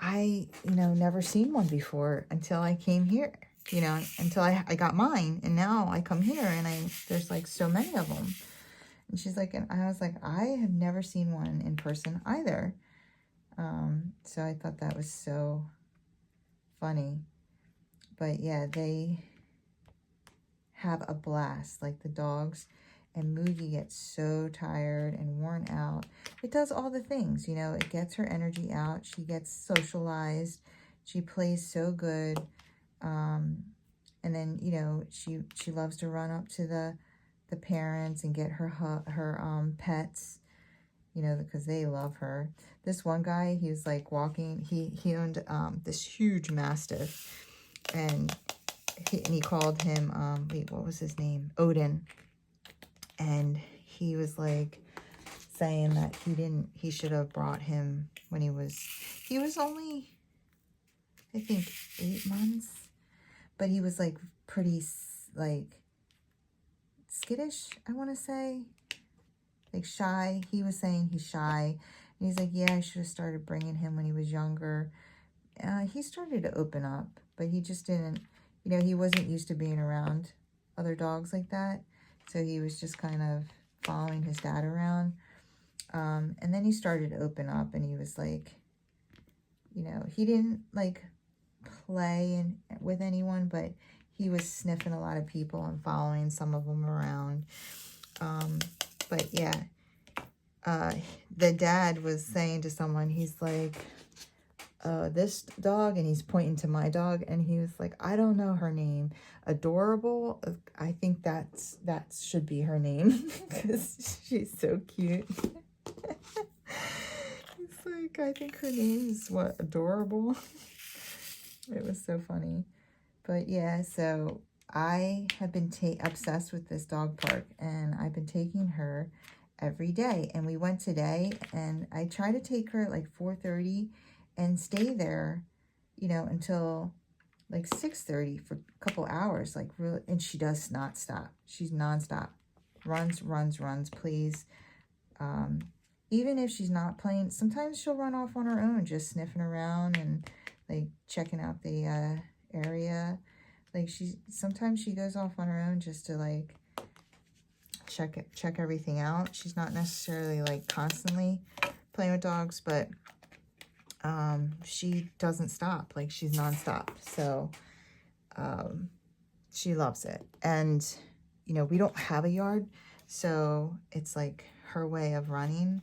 I, you know, never seen one before until I came here, you know, until I got mine. And now I come here, and there's like so many of them. And she's like, and I was like, I have never seen one in person either. So I thought that was so funny. But yeah, they have a blast, like the dogs. And Mugi gets so tired and worn out. It does all the things, you know. It gets her energy out. She gets socialized. She plays so good. And then, you know, she loves to run up to the parents and get her pets, you know, because they love her. This one guy, he was like walking. He owned this huge Mastiff, and he called him wait, what was his name? Odin. And he was like saying that he should have brought him when he was only, I think, 8 months, but he was like pretty like skittish, I want to say, like shy. He was saying he's shy, and he's like, yeah, I should have started bringing him when he was younger. He started to open up, but he just didn't, you know, he wasn't used to being around other dogs like that. So he was just kind of following his dad around. And then he started to open up, and he was like, you know, he didn't like play with anyone, but he was sniffing a lot of people and following some of them around. But yeah, the dad was saying to someone, he's like, this dog, and he's pointing to my dog, and he was like, I don't know her name. Adorable. I think that should be her name because she's so cute. It's like, I think her name is what, Adorable. It was so funny. But yeah, so I have been obsessed with this dog park, and I've been taking her every day. And we went today, and I try to take her at like 4:30 and stay there, you know, until like 6:30 for a couple hours, like really. And she does not stop. She's nonstop. Runs, runs, runs, please. Even if she's not playing, sometimes she'll run off on her own, just sniffing around and like checking out the area. Like sometimes she goes off on her own just to like check everything out. She's not necessarily like constantly playing with dogs, but she doesn't stop. Like she's nonstop. So she loves it. And you know, we don't have a yard, so it's like her way of running.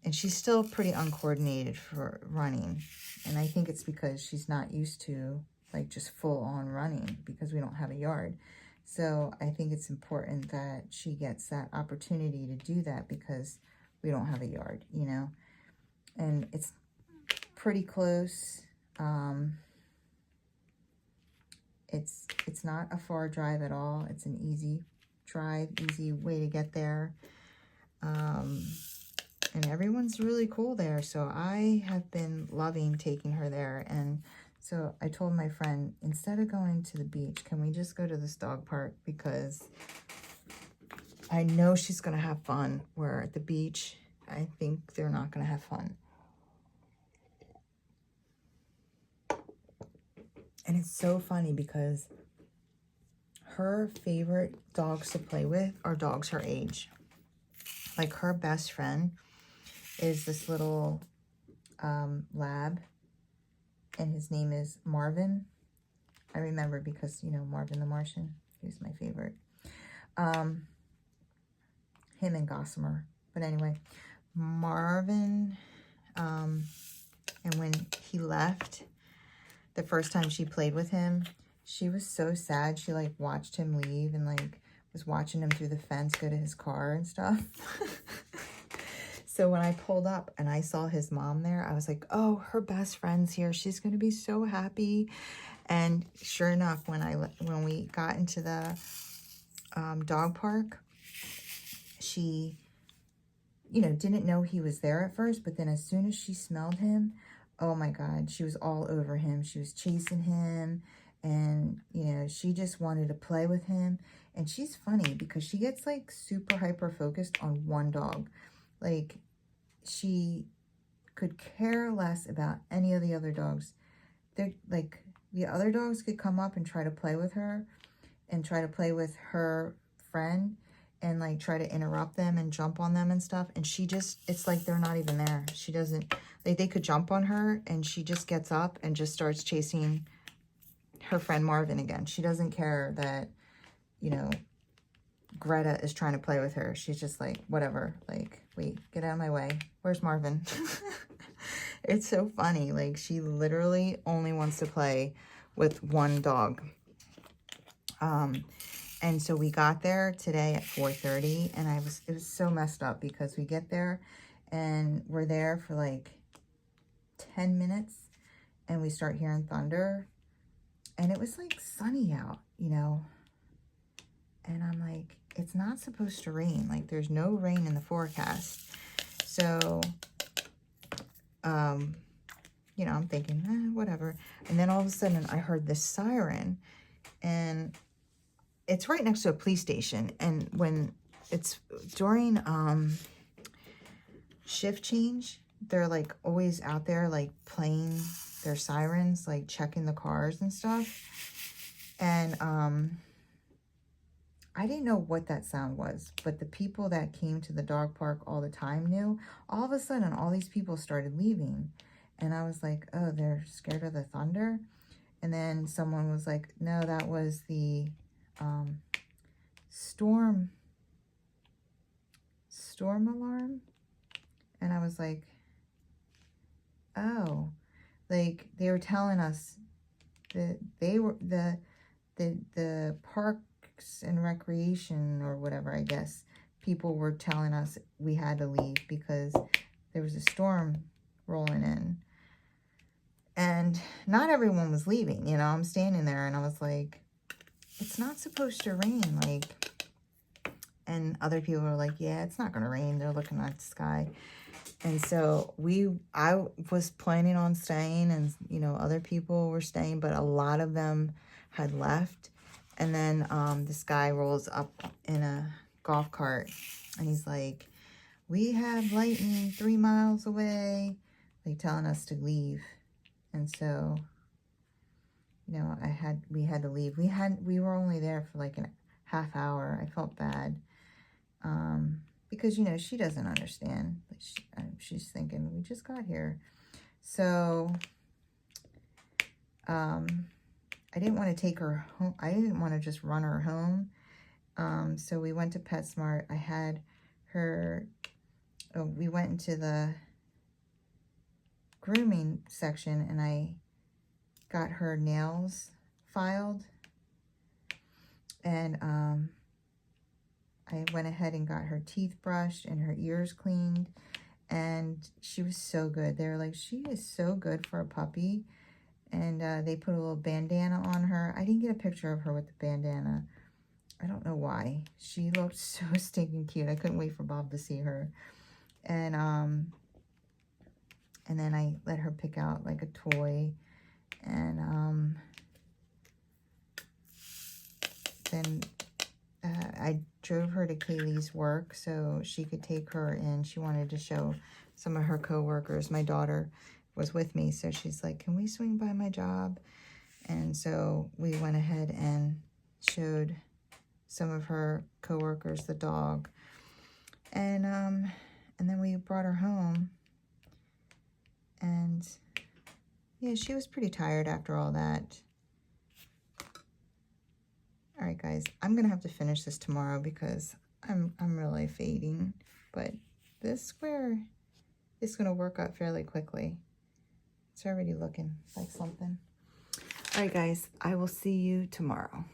And she's still pretty uncoordinated for running. And I think it's because she's not used to like just full on running because we don't have a yard. So I think it's important that she gets that opportunity to do that because we don't have a yard, you know. And it's pretty close. It's not a far drive at all. It's an easy drive, easy way to get there. And everyone's really cool there. So I have been loving taking her there. And so I told my friend, instead of going to the beach, can we just go to this dog park? Because I know she's going to have fun. Where at the beach, I think they're not going to have fun. And it's so funny because her favorite dogs to play with are dogs her age. Like her best friend is this little lab, and his name is Marvin. I remember because, you know, Marvin the Martian, he was my favorite. Him and Gossamer. But anyway, Marvin, and when he left, the first time she played with him, she was so sad. She like watched him leave and like was watching him through the fence go to his car and stuff. So when I pulled up and I saw his mom there, I was like, oh, her best friend's here. She's going to be so happy. And sure enough, when we got into the dog park, she, you know, didn't know he was there at first. But then as soon as she smelled him, oh my God, she was all over him. She was chasing him. And, you know, she just wanted to play with him. And she's funny because she gets like super hyper focused on one dog. Like, she could care less about any of the other dogs. They're like, the other dogs could come up and try to play with her and try to play with her friend and like try to interrupt them and jump on them and stuff. And she just, it's like they're not even there. She doesn't, like they could jump on her and she just gets up and just starts chasing her friend Marvin again. She doesn't care that, you know, Greta is trying to play with her. She's just like, whatever. Like, wait, get out of my way. Where's Marvin? It's so funny. Like, she literally only wants to play with one dog. And so we got there today at 4:30, and it was so messed up because we get there and we're there for like 10 minutes and we start hearing thunder, and it was like sunny out, you know. And I'm like, it's not supposed to rain. Like, there's no rain in the forecast. So, you know, I'm thinking, whatever. And then all of a sudden, I heard this siren. And it's right next to a police station. And when it's during shift change, they're, like, always out there, like, playing their sirens, like, checking the cars and stuff. And, I didn't know what that sound was, but the people that came to the dog park all the time knew. All of a sudden, all these people started leaving. And I was like, oh, they're scared of the thunder? And then someone was like, no, that was the storm alarm. And I was like, oh. Like, they were telling us that they were the parks and recreation or whatever, I guess, people were telling us we had to leave because there was a storm rolling in. And not everyone was leaving, you know. I'm standing there and I was like, it's not supposed to rain, like. And other people were like, yeah, it's not gonna rain. They're looking at the sky. And so I was planning on staying, and, you know, other people were staying, but a lot of them had left. And then this guy rolls up in a golf cart, and he's like, we have lightning 3 miles away, like telling us to leave. And so, you know, we had to leave. We were only there for like a half hour. I felt bad. Because, you know, she doesn't understand. She's thinking, we just got here. So, I didn't want to take her home. I didn't want to just run her home. So we went to PetSmart. I had her, we went into the grooming section and I got her nails filed. And, I went ahead and got her teeth brushed and her ears cleaned, and she was so good. They were like, she is so good for a puppy. And they put a little bandana on her. I didn't get a picture of her with the bandana. I don't know why. She looked so stinking cute. I couldn't wait for Bob to see her. And then I let her pick out like a toy. And then I drove her to Kaylee's work so she could take her in. She wanted to show some of her coworkers. My daughter was with me, so she's like, can we swing by my job? And so we went ahead and showed some of her coworkers the dog. And then we brought her home. And yeah, she was pretty tired after all that. All right, guys, I'm gonna have to finish this tomorrow because I'm really fading, but this square is gonna work out fairly quickly. It's already looking like something. All right, guys, I will see you tomorrow.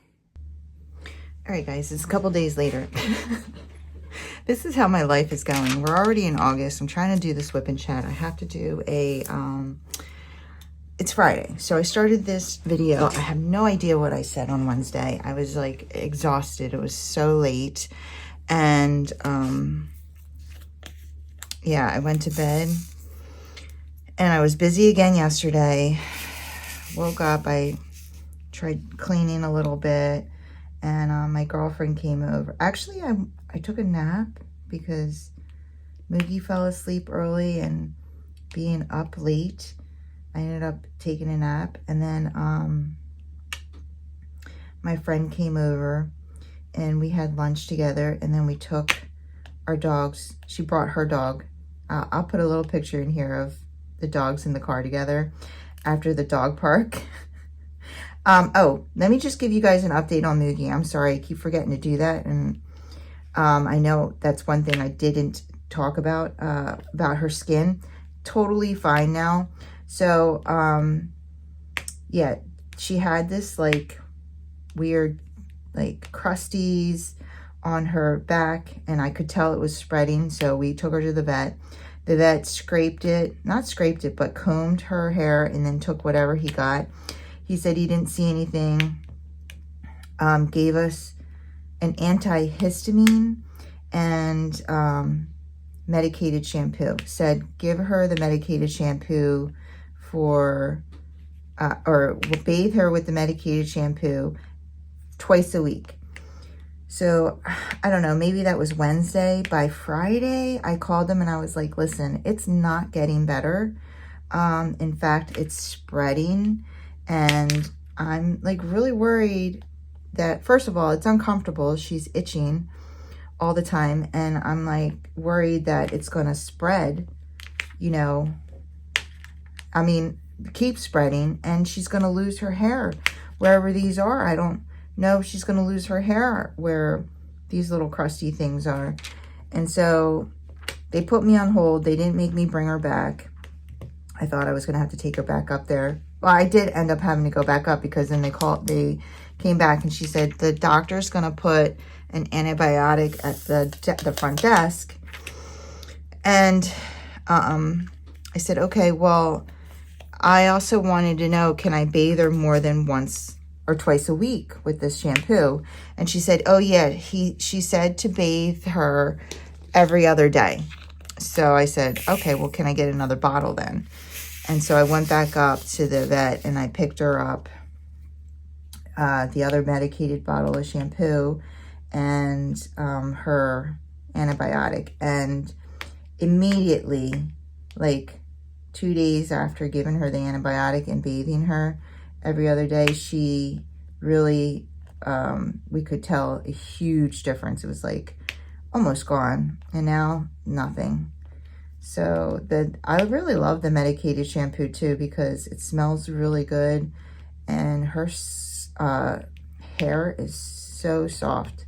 All right, guys, it's a couple days later. This is how my life is going. We're already in August. I'm trying to do this whip and chat. I have to do a it's Friday, so I started this video. I have no idea what I said on Wednesday. I was like exhausted. It was so late. And yeah, I went to bed and I was busy again yesterday. Woke up, I tried cleaning a little bit, and my girlfriend came over. Actually, I took a nap because Mugi fell asleep early, and being up late, I ended up taking a nap. And then my friend came over and we had lunch together, and then we took our dogs. She brought her dog. I'll put a little picture in here of the dogs in the car together after the dog park. Oh, let me just give you guys an update on Mugi. I'm sorry, I keep forgetting to do that. And I know that's one thing I didn't talk about her skin. Totally fine now. So, yeah, she had this like weird like crusties on her back, and I could tell it was spreading. So we took her to the vet. The vet scraped it, not scraped it, but combed her hair and then took whatever he got. He said he didn't see anything. Gave us an antihistamine and medicated shampoo. Said give her the medicated shampoo for, or bathe her with the medicated shampoo twice a week. So I don't know, maybe that was Wednesday. By Friday, I called them and I was like, listen, it's not getting better. In fact, it's spreading, and I'm like really worried that, first of all, it's uncomfortable. She's itching all the time, and I'm like worried that it's gonna spread, you know, I mean, keep spreading, and she's gonna lose her hair wherever these are. I don't know if she's gonna lose her hair where these little crusty things are. And so they put me on hold. They didn't make me bring her back. I thought I was going to have to take her back up there. Well, I did end up having to go back up because then they came back and she said the doctor's going to put an antibiotic at the front desk. And I said, okay, well, I also wanted to know, can I bathe her more than once or twice a week with this shampoo? And she said, oh yeah, she said to bathe her every other day. So I said, okay, well, can I get another bottle then? And so I went back up to the vet and I picked her up the other medicated bottle of shampoo and her antibiotic. And immediately, like 2 days after giving her the antibiotic and bathing her every other day, she really, we could tell a huge difference. It was like almost gone, and now nothing. So I really love the medicated shampoo too because it smells really good, and her hair is so soft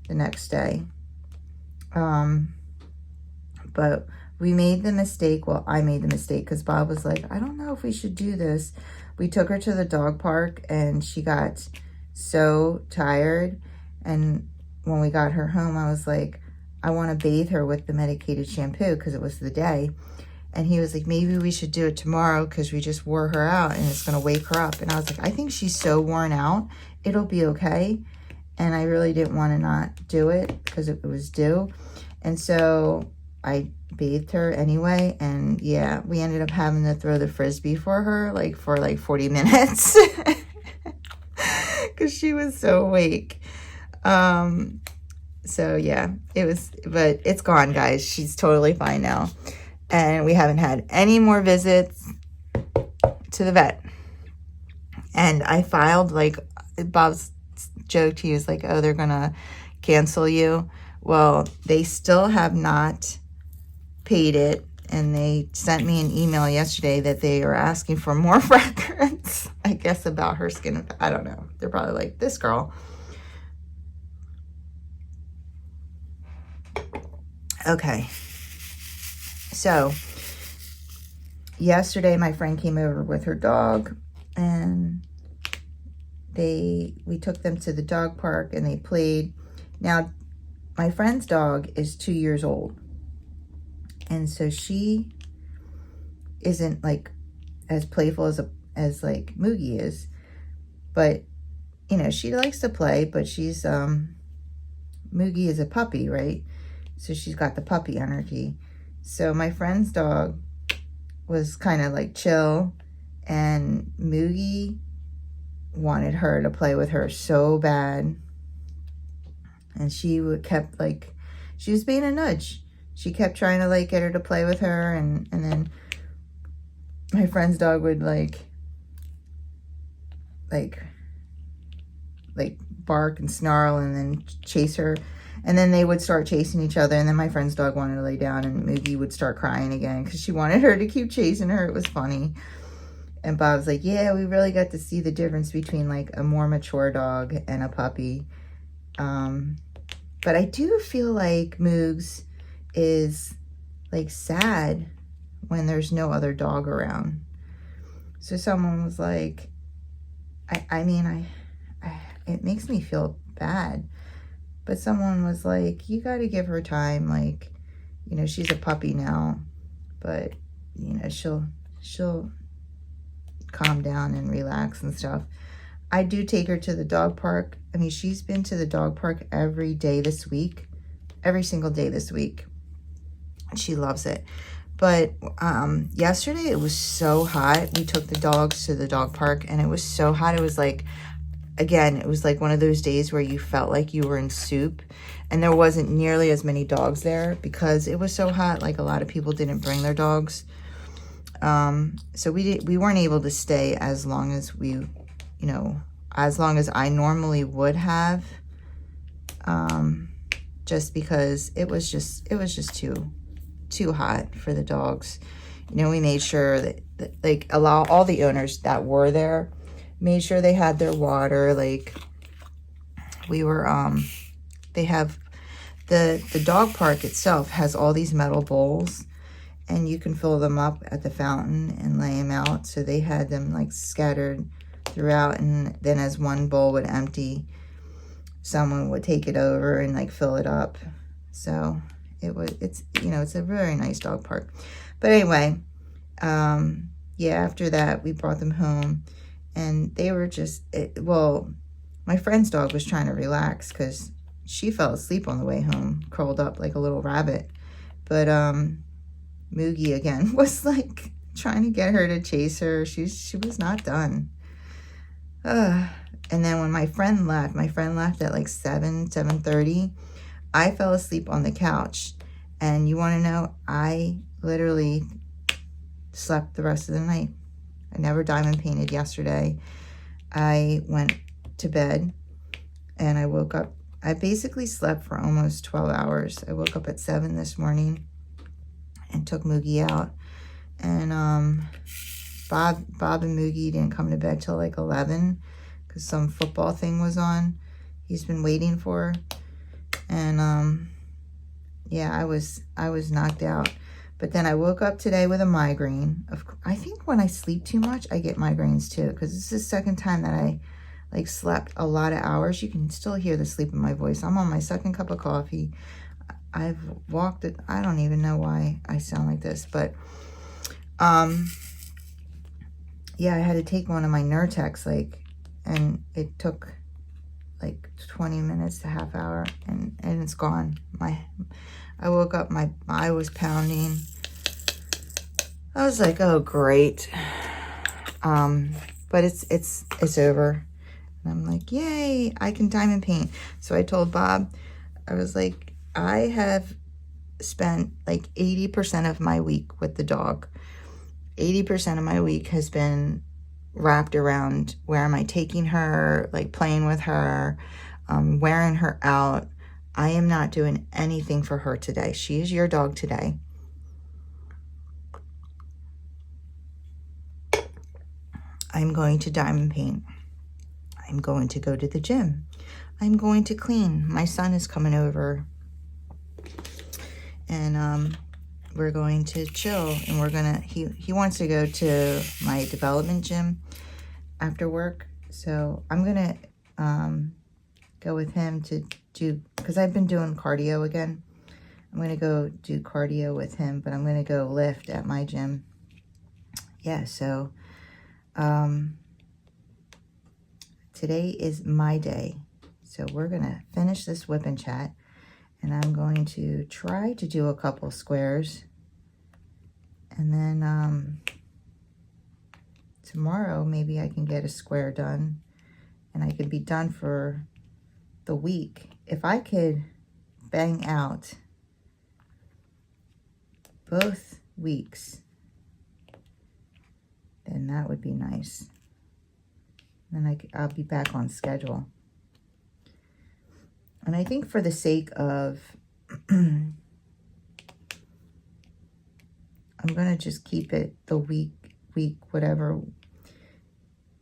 the next day. But we made the mistake, well, I made the mistake because Bob was like, I don't know if we should do this. We took her to the dog park and she got so tired, and when we got her home, I was like, I want to bathe her with the medicated shampoo because it was the day. And he was like, maybe we should do it tomorrow because we just wore her out and it's going to wake her up. And I was like, I think she's so worn out, it'll be okay. And I really didn't want to not do it because it was due. And so I bathed her anyway. And yeah, we ended up having to throw the Frisbee for her for 40 minutes because she was so awake. So yeah, but it's gone, guys. She's totally fine now. And we haven't had any more visits to the vet. And I filed, like, Bob's joked, he was like, oh, they're gonna cancel you. Well, they still have not paid it. And they sent me an email yesterday that they are asking for more records, I guess, about her skin. I don't know. They're probably like, this girl. Okay, so yesterday my friend came over with her dog, and we took them to the dog park and they played. Now, my friend's dog is 2 years old, and so she isn't like as playful as like Mugi is, but you know, she likes to play, but she's Mugi is a puppy, right? So she's got the puppy energy. So my friend's dog was kind of like chill, and Mugi wanted her to play with her so bad. And she kept like, she was being a nudge. She kept trying to like get her to play with her, and then my friend's dog would like bark and snarl and then chase her. And then they would start chasing each other. And then my friend's dog wanted to lay down, and Mugi would start crying again because she wanted her to keep chasing her. It was funny. And Bob's like, yeah, we really got to see the difference between like a more mature dog and a puppy. But I do feel like Moogs is like sad when there's no other dog around. So someone was like, I mean, it makes me feel bad. But someone was like, you got to give her time. Like, you know, she's a puppy now, but you know, she'll calm down and relax and stuff. I do take her to the dog park. I mean, she's been to the dog park every day this week, every single day this week. She loves it. But yesterday it was so hot. We took the dogs to the dog park and it was so hot. It was like, again, it was like one of those days where you felt like you were in soup, and there wasn't nearly as many dogs there because it was so hot. Like, a lot of people didn't bring their dogs. So we weren't able to stay as long as as long as I normally would have, just because it was just too hot for the dogs. You know, we made sure that like all the owners that were there made sure they had their water. Like, we were they have the dog park itself has all these metal bowls, and you can fill them up at the fountain and lay them out. So they had them like scattered throughout, and then as one bowl would empty, someone would take it over and like fill it up. So it's you know, it's a very nice dog park. But anyway, yeah, after that we brought them home, and they were just well, my friend's dog was trying to relax because she fell asleep on the way home, curled up like a little rabbit. But Mugi again was like trying to get her to chase her. She was not done. And then when my friend left at like 7:30, I fell asleep on the couch. And you want to know, I literally slept the rest of the night. I never diamond painted yesterday. I went to bed and I woke up. I basically slept for almost 12 hours. I woke up at 7 this morning and took Mugi out. And Bob and Mugi didn't come to bed till like 11 because some football thing was on. He's been waiting for. And yeah, I was knocked out. But then I woke up today with a migraine. I think when I sleep too much, I get migraines too, because this is the second time that I like slept a lot of hours. You can still hear the sleep in my voice. I'm on my second cup of coffee. I've walked it. I don't even know why I sound like this, but yeah, I had to take one of my Nurtex, like, and it took like 20 minutes to half hour, and it's gone. I woke up, my eye was pounding. I was like, oh great. But it's over. And I'm like, yay, I can diamond paint. So I told Bob, I was like, I have spent like 80% of my week with the dog. 80% of my week has been wrapped around where am I taking her, like playing with her, wearing her out. I am not doing anything for her today. She is your dog today. I'm going to diamond paint. I'm going to go to the gym. I'm going to clean. My son is coming over. And we're going to chill. And we're going to, he wants to go to my development gym after work. So I'm going to go with him to do, because I've been doing cardio again. I'm going to go do cardio with him, but I'm going to go lift at my gym. Yeah, so today is my day. So we're going to finish this whip and chat, and I'm going to try to do a couple squares. And then tomorrow maybe I can get a square done, and I could be done for the week. If I could bang out both weeks, then that would be nice. Then I'll be back on schedule. And I think for the sake of, I'm going to just keep it the week, whatever,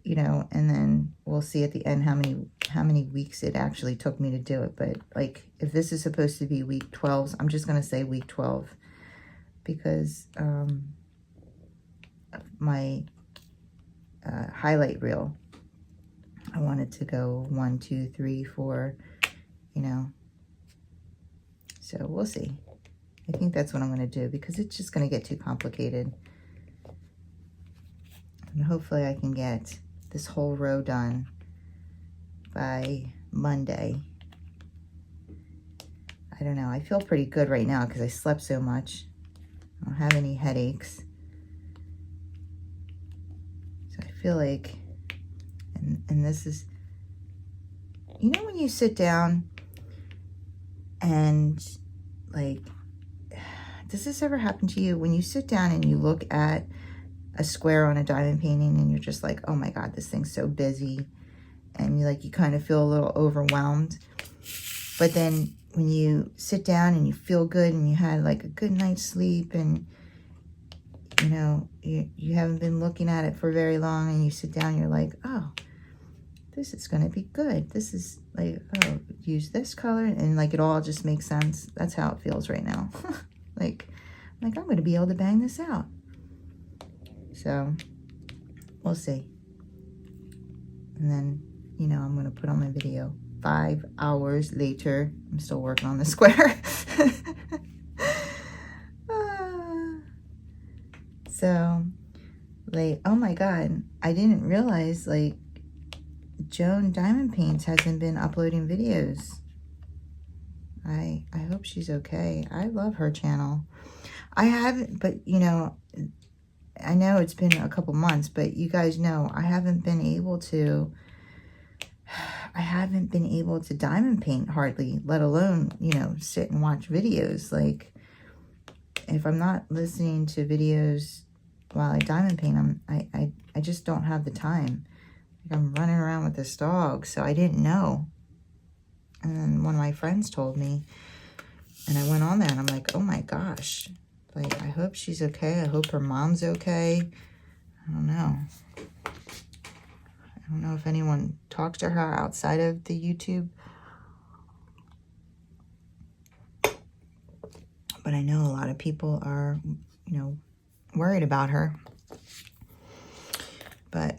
you know, and then we'll see at the end how many weeks it actually took me to do it. But like, if this is supposed to be week 12, I'm just going to say week 12, because my highlight reel, I wanted to go 1, 2, 3, 4, you know, so we'll see. I think that's what I'm going to do, because it's just going to get too complicated. And hopefully I can get this whole row done by Monday. I don't know. I feel pretty good right now because I slept so much. I don't have any headaches. So I feel like, and this is, you know, when you sit down and like, does this ever happen to you? When you sit down and you look at a square on a diamond painting and you're just like, oh my God, this thing's so busy. And you kind of feel a little overwhelmed. But then when you sit down and you feel good and you had like a good night's sleep, and you know, you haven't been looking at it for very long, and you sit down, you're like, oh, this is going to be good. This is like, oh, use this color, and like it all just makes sense. That's how it feels right now. Like Like, I'm going to be able to bang this out. So, we'll see. And then, you know, I'm going to put on my video. 5 hours later, I'm still working on the square. So, like, oh my God, I didn't realize, like, Joan Diamond Paints hasn't been uploading videos. I hope she's okay. I love her channel. I haven't, but, you know, I know it's been a couple months, but you guys know I haven't been able to diamond paint hardly, let alone, you know, sit and watch videos. Like, if I'm not listening to videos while I diamond paint, I just don't have the time. Like, I'm running around with this dog, so I didn't know. And then one of my friends told me, and I went on there, and I'm like, oh my gosh. Like, I hope she's okay. I hope her mom's okay. I don't know. I don't know if anyone talks to her outside of the YouTube. But I know a lot of people are, you know, worried about her. But,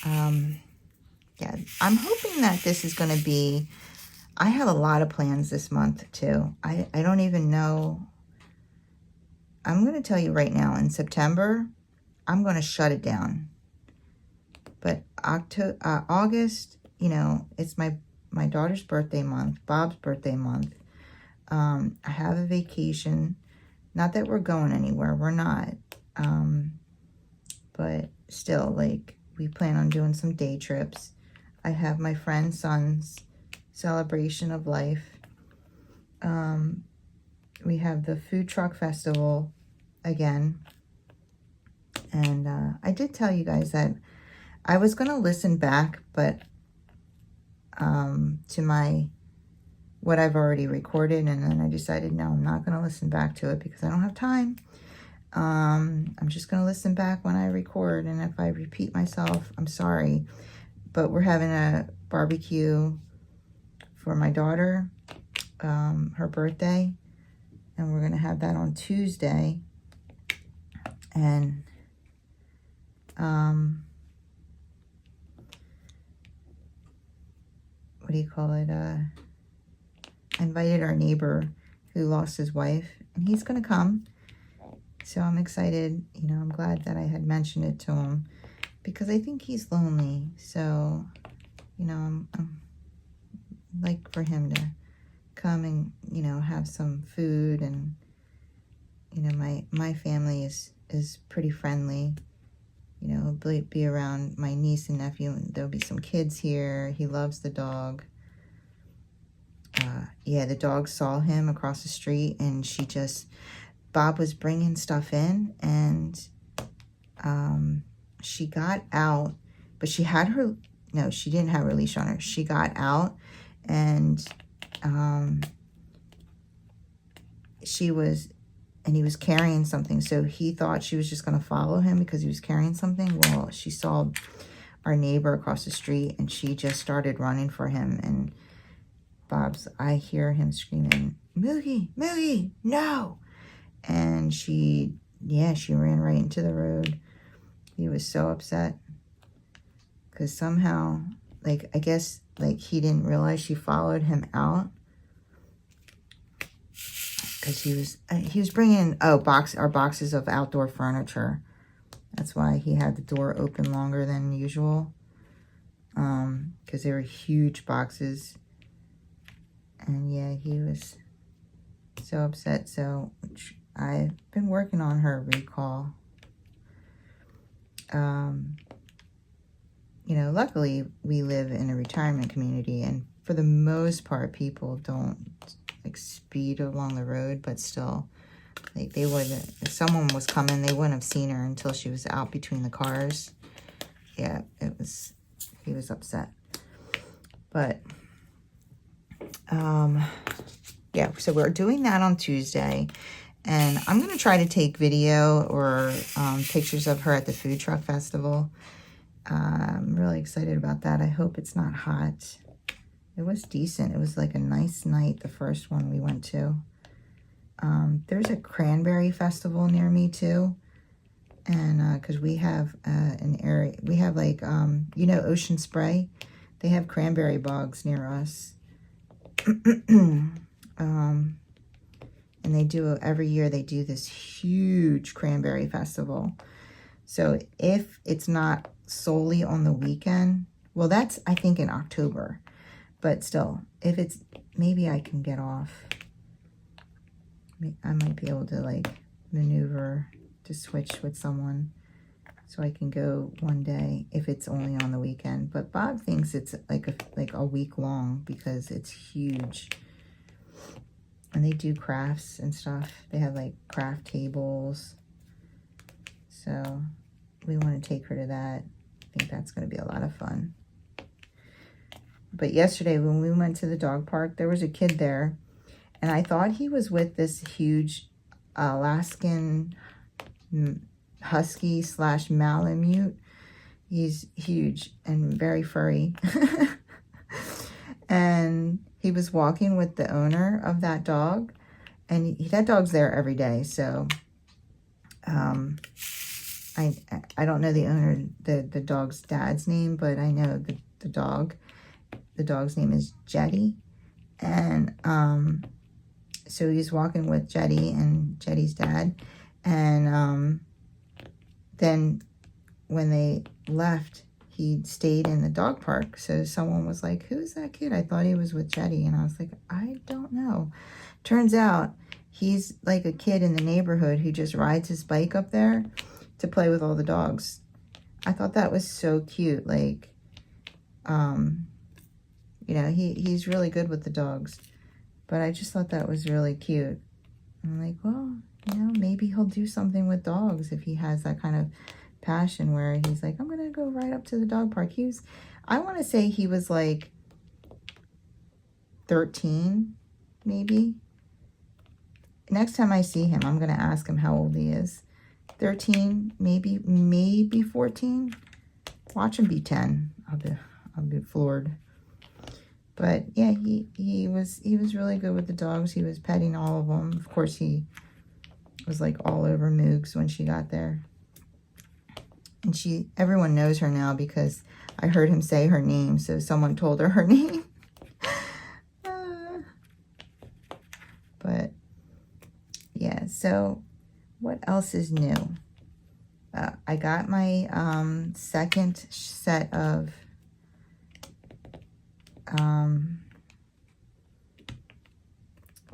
yeah, I'm hoping that this is going to be, I have a lot of plans this month, too. I don't even know. I'm going to tell you right now, in September, I'm going to shut it down. But August, you know, it's my daughter's birthday month, Bob's birthday month. I have a vacation. Not that we're going anywhere. We're not. But still, like, we plan on doing some day trips. I have my friend's son's celebration of life. We have the food truck festival again. And I did tell you guys that I was going to listen back, but to what I've already recorded, and then I decided, no, I'm not going to listen back to it because I don't have time. I'm just going to listen back when I record, and if I repeat myself, I'm sorry. But we're having a barbecue for my daughter, her birthday, and we're going to have that on Tuesday. And what do you call it? I invited our neighbor who lost his wife, and he's going to come. So I'm excited. You know, I'm glad that I had mentioned it to him because I think he's lonely. So, you know, I'm like for him to come and, you know, have some food. And, you know, my family is pretty friendly. You know, be around my niece and nephew, and there'll be some kids here. He loves the dog. Yeah, the dog saw him across the street, and Bob was bringing stuff in, and she got out, but she had her, no, she didn't have her leash on her. She got out, and he was carrying something, so he thought she was just going to follow him because he was carrying something. Well, she saw our neighbor across the street, and she just started running for him, and I hear him screaming, Mugi, Mugi, no! And she ran right into the road. He was so upset because somehow, like, I guess, like, he didn't realize she followed him out. Because he was bringing our boxes of outdoor furniture. That's why he had the door open longer than usual. Because they were huge boxes. And yeah, he was so upset. So I've been working on her recall. You know, luckily we live in a retirement community, and for the most part, people don't like speed along the road, but still, like, they wouldn't, if someone was coming, they wouldn't have seen her until she was out between the cars. Yeah, he was upset. But yeah, so we're doing that on Tuesday, and I'm gonna try to take video or pictures of her at the food truck festival. I'm really excited about that. I hope it's not hot. It was decent. It was like a nice night, the first one we went to. There's a cranberry festival near me too. And because we have an area, we have like, you know, Ocean Spray. They have cranberry bogs near us. And they do, every year they do this huge cranberry festival. So if it's not solely on the weekend, well, that's, I think, in October. But still, if it's, maybe I can get off. I might be able to like maneuver to switch with someone so I can go one day if it's only on the weekend. But Bob thinks it's like a week long because it's huge. And they do crafts and stuff. They have like craft tables. So we want to take her to that. I think that's going to be a lot of fun. But yesterday when we went to the dog park, there was a kid there. And I thought he was with this huge Alaskan husky / Malamute. He's huge and very furry. And he was walking with the owner of that dog, and that dog's there every day. So I don't know the owner, the dog's dad's name, but I know the dog. The dog's name is Jetty. And so he's walking with Jetty and Jetty's dad. And then when they left, he stayed in the dog park. So someone was like, who's that kid? I thought he was with Jetty. And I was like, I don't know. Turns out he's like a kid in the neighborhood who just rides his bike up there to play with all the dogs. I thought that was so cute. Like, you know, he's really good with the dogs. But I just thought that was really cute. I'm like, well, you know, maybe he'll do something with dogs if he has that kind of passion where he's like, I'm going to go right up to the dog park. I want to say he was like 13, maybe. Next time I see him, I'm going to ask him how old he is. 13, maybe 14. Watch him be 10. I'll be floored. But yeah, he was really good with the dogs. He was petting all of them. Of course, he was like all over Moogs when she got there. And everyone knows her now because I heard him say her name. So someone told her name. But yeah, so what else is new? I got my second set of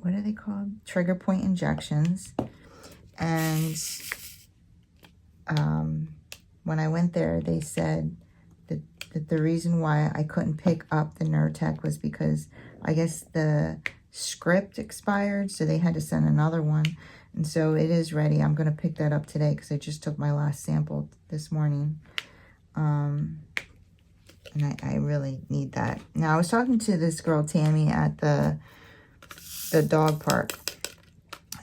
what are they called? Trigger point injections. And when I went there, they said that the reason why I couldn't pick up the Nurtec was because I guess the script expired, so they had to send another one. And so it is ready. I'm going to pick that up today because I just took my last sample this morning. And I really need that. Now, I was talking to this girl, Tammy, at the dog park.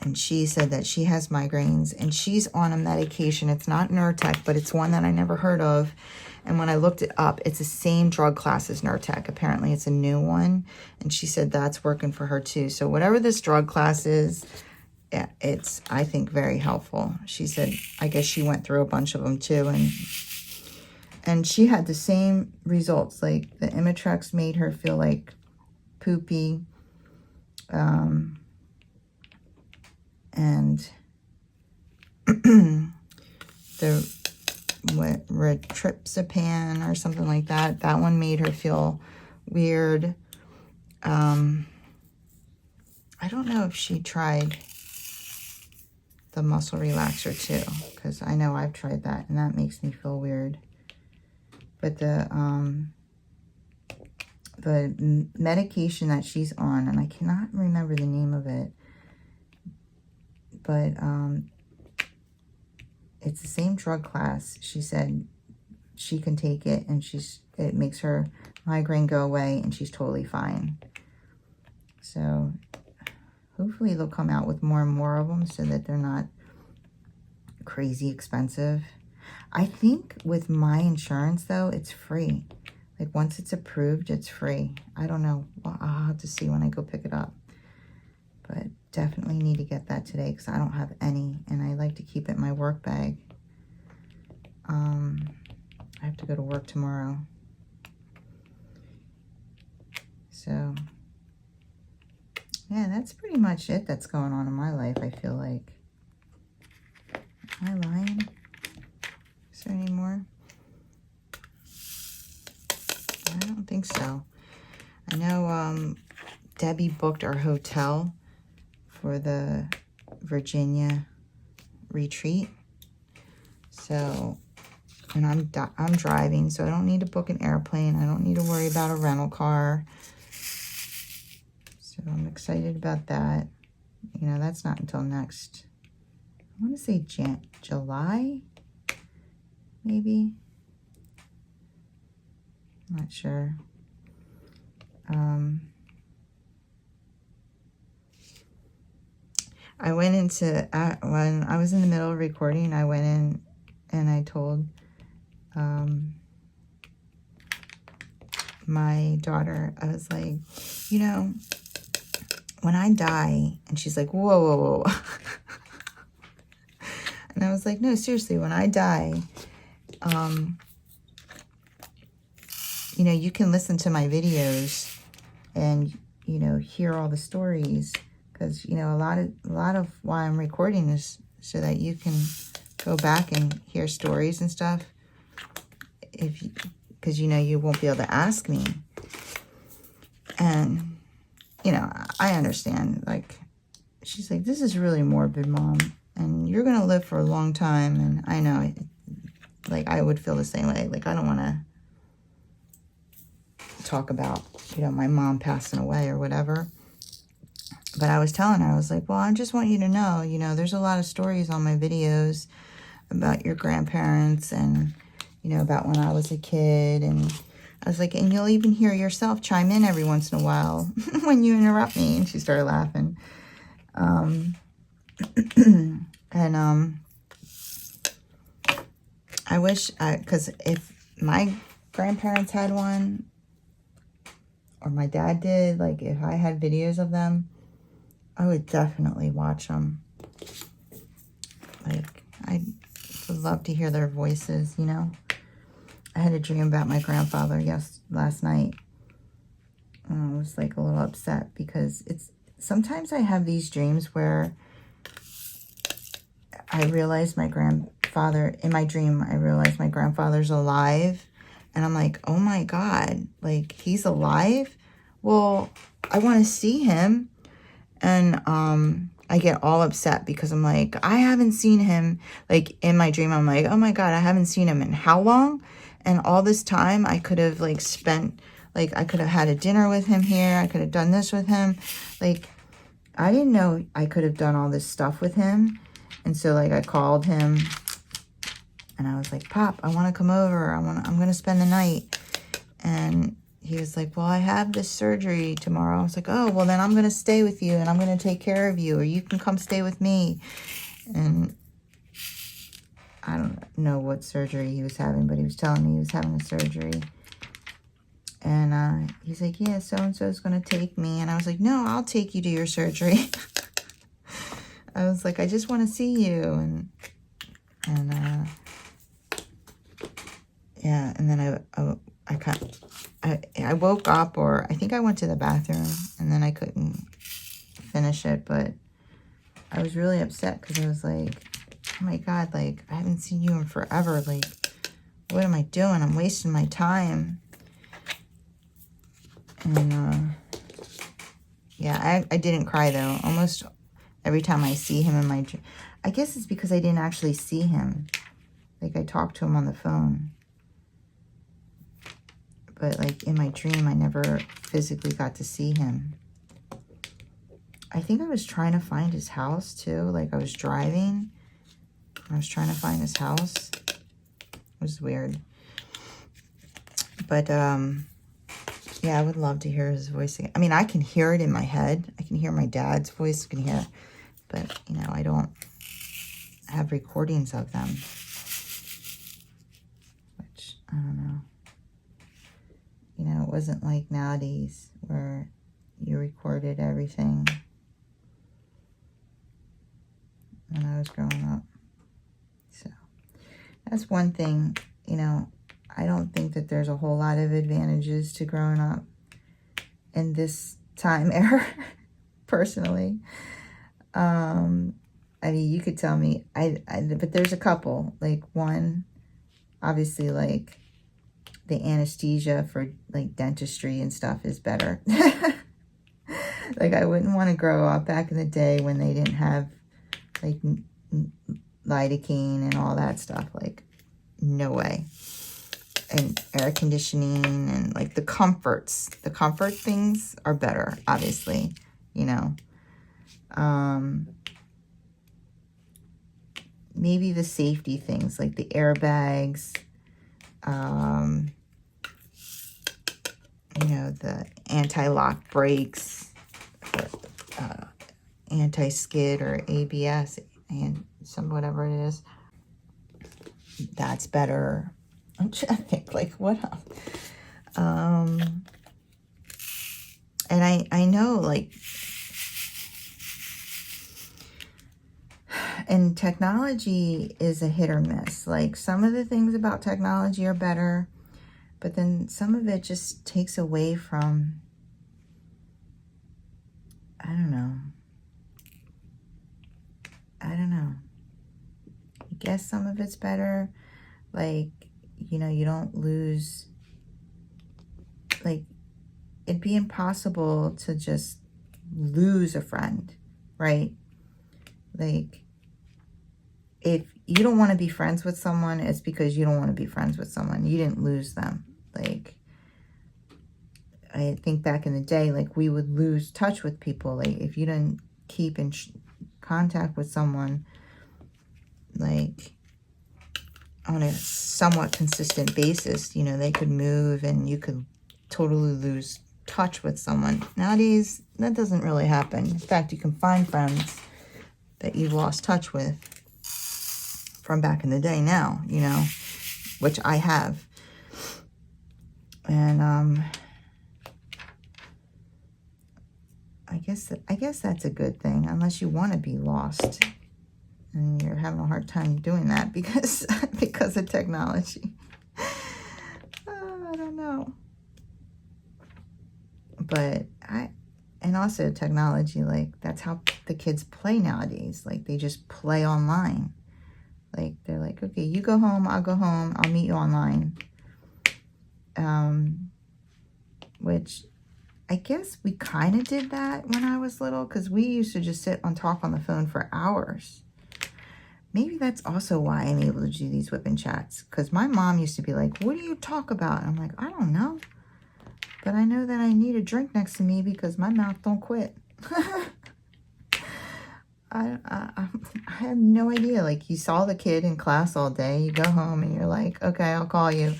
And she said that she has migraines. And she's on a medication. It's not Nurtec, but it's one that I never heard of. And when I looked it up, it's the same drug class as Nurtec. Apparently, it's a new one. And she said that's working for her, too. So whatever this drug class is, yeah, it's, I think, very helpful. She said, I guess she went through a bunch of them, too. And she had the same results. Like, the Imitrex made her feel like poopy. And the Retripsipan or something like that, that one made her feel weird. I don't know if she tried the muscle relaxer too, because I know I've tried that and that makes me feel weird. But the medication that she's on, and I cannot remember the name of it, but it's the same drug class. She said she can take it and it makes her migraine go away and she's totally fine. So hopefully they'll come out with more and more of them so that they're not crazy expensive. I think with my insurance though, it's free. Like once it's approved, it's free. I don't know. Well, I'll have to see when I go pick it up. But definitely need to get that today because I don't have any, and I like to keep it in my work bag. I have to go to work tomorrow. So, yeah, that's pretty much it that's going on in my life, I feel like. Am I lying? Is there any more? I don't think so. I know Debbie booked our hotel for the Virginia retreat. So, and I'm driving, so I don't need to book an airplane. I don't need to worry about a rental car. So I'm excited about that. You know, that's not until next, I want to say July, maybe. I'm not sure. I went into, when I was in the middle of recording, I went in and I told my daughter, I was like, you know, when I die, and she's like, whoa, whoa, whoa. And I was like, no, seriously, when I die, you know, you can listen to my videos and, you know, hear all the stories. Because, you know, a lot of why I'm recording is so that you can go back and hear stories and stuff. Because, you know, you won't be able to ask me. And, you know, I understand. Like, she's like, this is really morbid, Mom. And you're going to live for a long time. And I know, like, I would feel the same way. Like, I don't want to talk about, you know, my mom passing away or whatever. But I was telling her, I was like, well, I just want you to know, you know, there's a lot of stories on my videos about your grandparents and, you know, about when I was a kid. And I was like, and you'll even hear yourself chime in every once in a while when you interrupt me. And she started laughing. I wish, because if my grandparents had one, or my dad did, like if I had videos of them, I would definitely watch them. Like, I would love to hear their voices, you know. I had a dream about my grandfather last night. I was like a little upset because sometimes I have these dreams where I realize my grandfather, in my dream, I realize my grandfather's alive. And I'm like, oh my God, like he's alive? Well, I want to see him. And I get all upset because I'm like, I haven't seen him. Like in my dream, I'm like, oh my God, I haven't seen him in how long? And all this time I could have like spent, like I could have had a dinner with him here. I could have done this with him. Like I didn't know I could have done all this stuff with him. And so like I called him and I was like, Pop, I want to come over. I'm going to spend the night. And he was like, well, I have this surgery tomorrow. I was like, oh, well, then I'm going to stay with you and I'm going to take care of you, or you can come stay with me. And I don't know what surgery he was having, but he was telling me he was having a surgery. And he's like, yeah, so-and-so is going to take me. And I was like, no, I'll take you to your surgery. I was like, I just want to see you. And yeah, and then I woke up, or I think I went to the bathroom, and then I couldn't finish it, but I was really upset because I was like, oh my God, like, I haven't seen you in forever. Like, what am I doing? I'm wasting my time. And, yeah, I didn't cry, though. Almost every time I see him in my dream. I guess it's because I didn't actually see him. Like, I talked to him on the phone. But, like, in my dream, I never physically got to see him. I think I was trying to find his house, too. Like, I was driving. I was trying to find his house. It was weird. But, yeah, I would love to hear his voice again. I mean, I can hear it in my head. I can hear my dad's voice. I can hear, but, you know, I don't have recordings of them. Which, I don't know. You know, it wasn't like nowadays where you recorded everything. was growing up. So that's one thing, you know, I don't think that there's a whole lot of advantages to growing up in this time era, personally. I mean, you could tell me, but there's a couple, like one, obviously, like the anesthesia for like dentistry and stuff is better. Like, I wouldn't want to grow up back in the day when they didn't have like lidocaine and all that stuff. Like, no way. And air conditioning and like the comfort things are better, obviously, you know. Maybe the safety things like the airbags, you know, the anti-lock brakes, anti-skid or ABS, and whatever it is. That's better. I'm trying to think, like, what else? And I know, like, and technology is a hit or miss. Like, some of the things about technology are better, but then some of it just takes away from, I don't know. I guess some of it's better. Like, you know, you don't lose, like, it'd be impossible to just lose a friend, right? Like, if you don't want to be friends with someone, it's because you don't want to be friends with someone. You didn't lose them. Like, I think back in the day, like, we would lose touch with people. Like, if you didn't keep in contact with someone, like, on a somewhat consistent basis, you know, they could move and you could totally lose touch with someone. Nowadays, that doesn't really happen. In fact, you can find friends that you've lost touch with from back in the day now, you know, which I have. And I guess that's a good thing, unless you want to be lost and you're having a hard time doing that because of technology. I don't know. But and also technology, like, that's how the kids play nowadays. Like, they just play online. Like, they're like, okay, you go home, I'll go home, I'll meet you online. Which I guess we kind of did that when I was little, because we used to just sit and talk on the phone for hours. Maybe that's also why I'm able to do these whipping chats, because my mom used to be like, what do you talk about? And I'm like, I don't know. But I know that I need a drink next to me because my mouth don't quit. I have no idea. Like, you saw the kid in class all day. You go home and you're like, okay, I'll call you.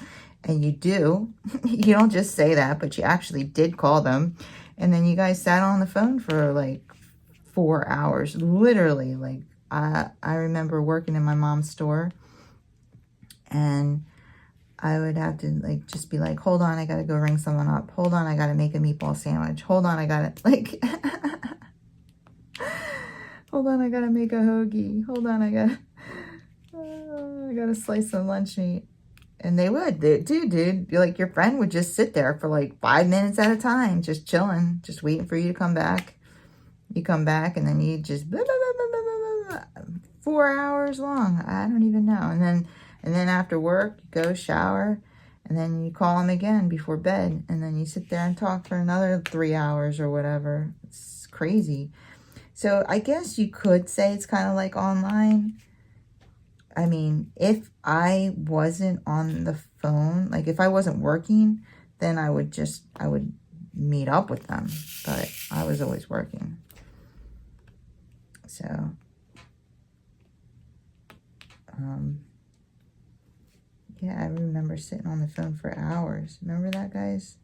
And you do. You don't just say that, but you actually did call them. And then you guys sat on the phone for like 4 hours. Literally. Like, I remember working in my mom's store. And I would have to, like, just be like, hold on, I got to go ring someone up. Hold on, I got to make a meatball sandwich. Hold on, I got to, like, hold on, I got to make a hoagie. Hold on, I got to slice some lunch meat. And they would, dude, like, your friend would just sit there for like 5 minutes at a time, just chilling, just waiting for you to come back. You come back, and then you just, blah, blah, blah, blah, blah, blah, 4 hours long. I don't even know. And then after work, you go shower, and then you call them again before bed, and then you sit there and talk for another 3 hours or whatever. It's crazy. So I guess you could say it's kind of like online. I mean, if I wasn't on the phone, like if I wasn't working, then I would meet up with them. But I was always working. So, yeah, I remember sitting on the phone for hours. Remember that, guys?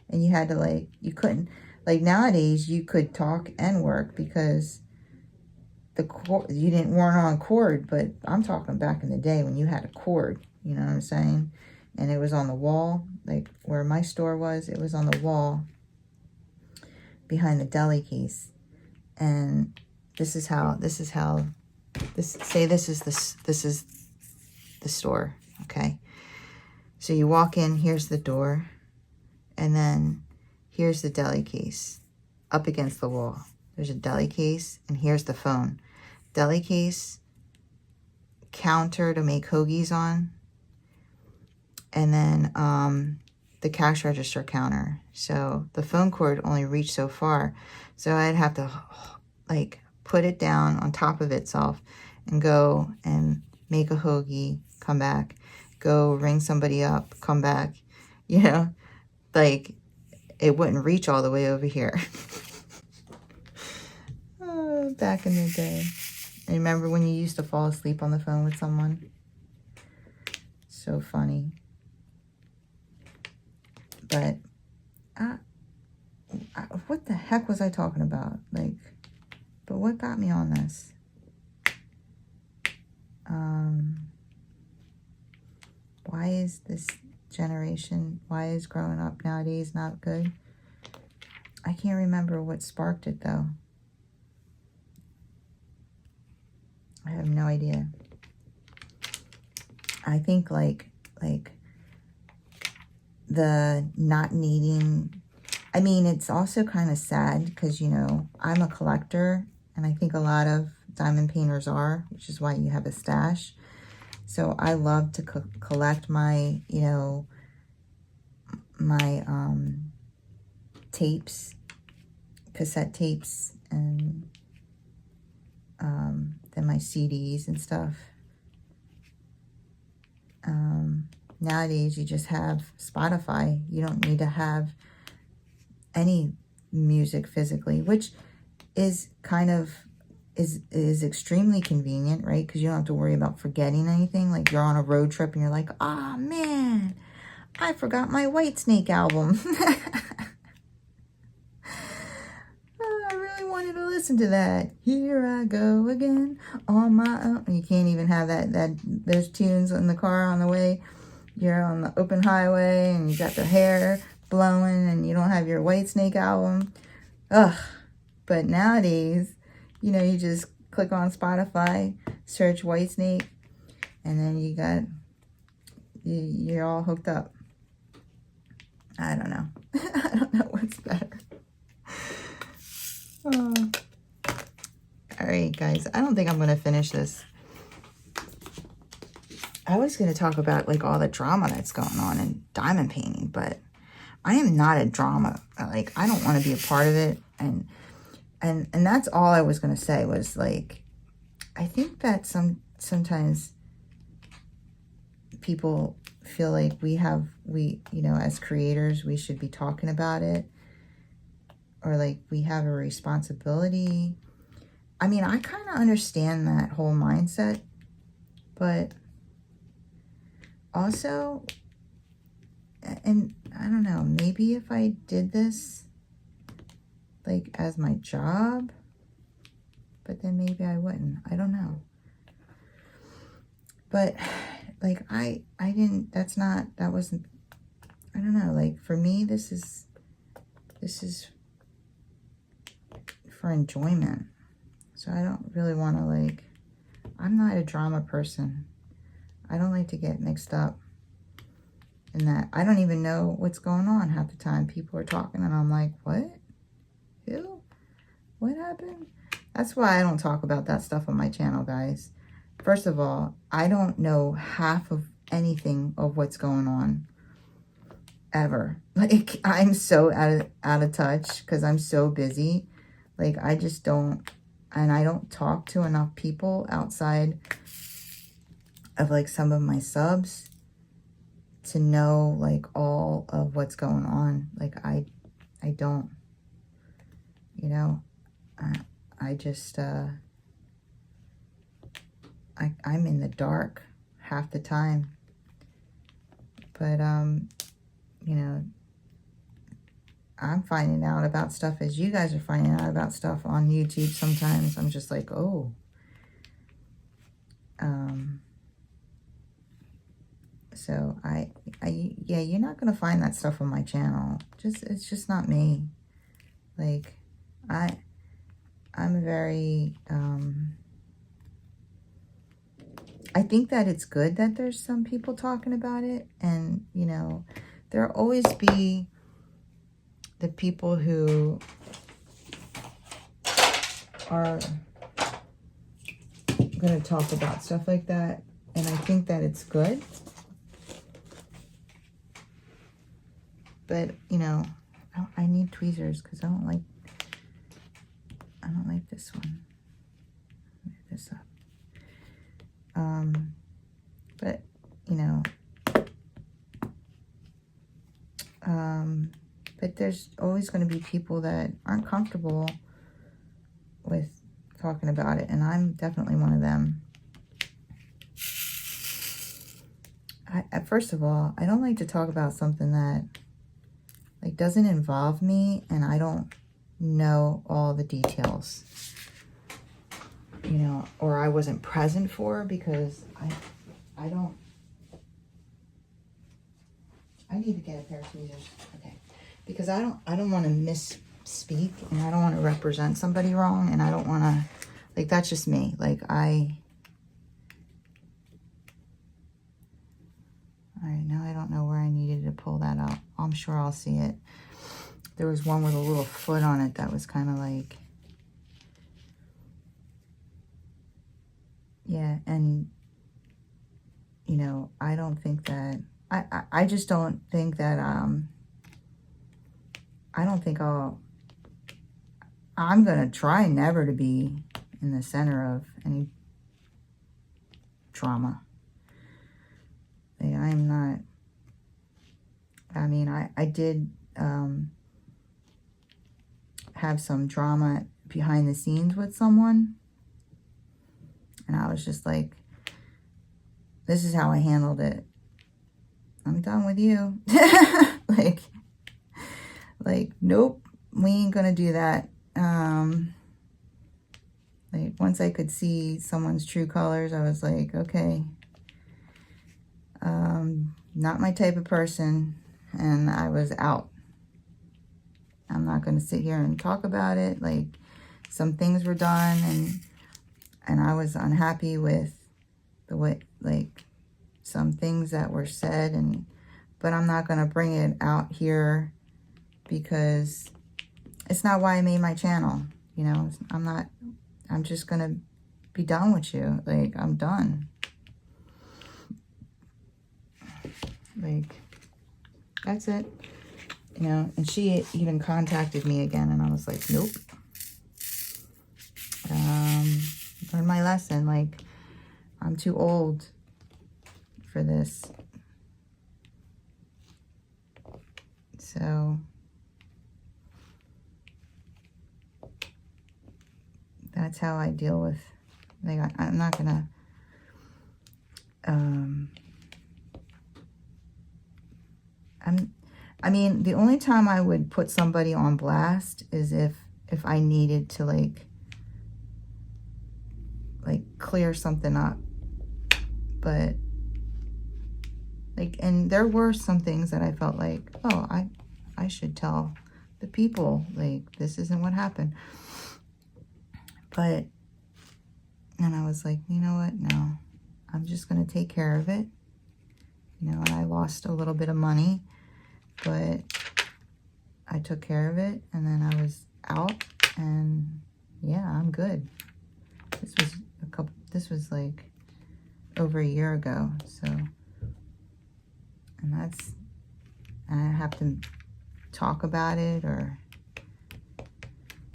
And you had to, like, you couldn't, like, nowadays you could talk and work because you weren't on cord, but I'm talking back in the day when you had a cord, you know what I'm saying? And it was on the wall, like where my store was, it was on the wall behind the deli case. And this is how say this is the store, okay? So you walk in, here's the door, and then here's the deli case up against the wall. There's a deli case, and here's the phone. Deli case, counter to make hoagies on, and then the cash register counter. So the phone cord only reached so far, so I'd have to like put it down on top of itself and go and make a hoagie, come back, go ring somebody up, come back, you know, like it wouldn't reach all the way over here. Oh, back in the day. I remember when you used to fall asleep on the phone with someone. So funny. But what the heck was I talking about? Like, but what got me on this? Why is this generation, why is growing up nowadays not good? I can't remember what sparked it though. I have no idea. I think like the not needing, I mean, it's also kind of sad because, you know, I'm a collector and I think a lot of diamond painters are, which is why you have a stash. So I love to collect my, you know, my tapes, cassette tapes, and then my CDs and stuff. Nowadays, you just have Spotify. You don't need to have any music physically, which is kind of is extremely convenient, right? Because you don't have to worry about forgetting anything. Like you're on a road trip and you're like, oh man, I forgot my Whitesnake album. Oh, I really wanted to listen to that. Here I go again on my own. You can't even have those tunes in the car on the way. You're on the open highway and you got the hair blowing and you don't have your Whitesnake album. Ugh. But nowadays, you know, you just click on Spotify, search Whitesnake, and then you're all hooked up. I don't know. I don't know what's better. Oh. All right, guys. I don't think I'm going to finish this. I was going to talk about like all the drama that's going on in diamond painting, but I am not a drama. Like, I don't want to be a part of it. And that's all I was going to say was like, I think that sometimes people feel like we, you know, as creators, we should be talking about it, or like we have a responsibility. I mean, I kind of understand that whole mindset, but also, and I don't know, maybe if I did this like as my job, but then maybe I wouldn't. I don't know. But like I didn't, that wasn't, I don't know, like for me this is for enjoyment. So I don't really want to like, I'm not a drama person. I don't like to get mixed up in that. I don't even know what's going on half the time. People are talking and I'm like, what? Who? What happened? That's why I don't talk about that stuff on my channel, guys. First of all, I don't know half of anything of what's going on ever. Like, I'm so out of touch because I'm so busy. Like, I just don't, and I don't talk to enough people outside of like some of my subs to know like all of what's going on. Like I don't, you know, I just, I'm in the dark half the time. But, you know, I'm finding out about stuff as you guys are finding out about stuff on YouTube. Sometimes I'm just like, oh, so yeah, you're not going to find that stuff on my channel. It's just not me. Like, I'm very, I think that it's good that there's some people talking about it. And, you know, there'll always be the people who are going to talk about stuff like that. And I think that it's good. But, you know, I need tweezers because I don't like this one. Move this up. But, you know, but there's always going to be people that aren't comfortable with talking about it, and I'm definitely one of them. First of all, I don't like to talk about something that like doesn't involve me and I don't know all the details, you know, or I wasn't present for, because I need to get a pair of tweezers. Okay. Because I don't want to misspeak, and I don't want to represent somebody wrong, and I don't want to, like, that's just me. Like, all right, now I don't know where I needed to pull that out. I'm sure I'll see it. There was one with a little foot on it that was kind of like, yeah, and, you know, I don't think that, I just don't think that, I don't think I'm going to try never to be in the center of any drama. Like, I'm not, I mean, I did have some drama behind the scenes with someone, and I was just like, this is how I handled it. I'm done with you. like, nope, we ain't gonna do that. Like, once I could see someone's true colors, I was like, okay, not my type of person, and I was out. I'm not gonna sit here and talk about it. Like, some things were done, and I was unhappy with the way, like, some things that were said, but I'm not gonna bring it out here because it's not why I made my channel, you know. I'm just gonna be done with you. Like, I'm done. Like, that's it, you know. And she even contacted me again, and I was like, nope. Learned my lesson. Like, I'm too old for this. So that's how I deal with, like, I'm not gonna I mean, the only time I would put somebody on blast is if I needed to like clear something up. But like, and there were some things that I felt like, oh, I should tell the people, like, this isn't what happened. But, and I was like, you know what, no, I'm just going to take care of it, you know. And I lost a little bit of money, but I took care of it, and then I was out, and yeah, I'm good. This was like over a year ago, so, and I have to talk about it, or,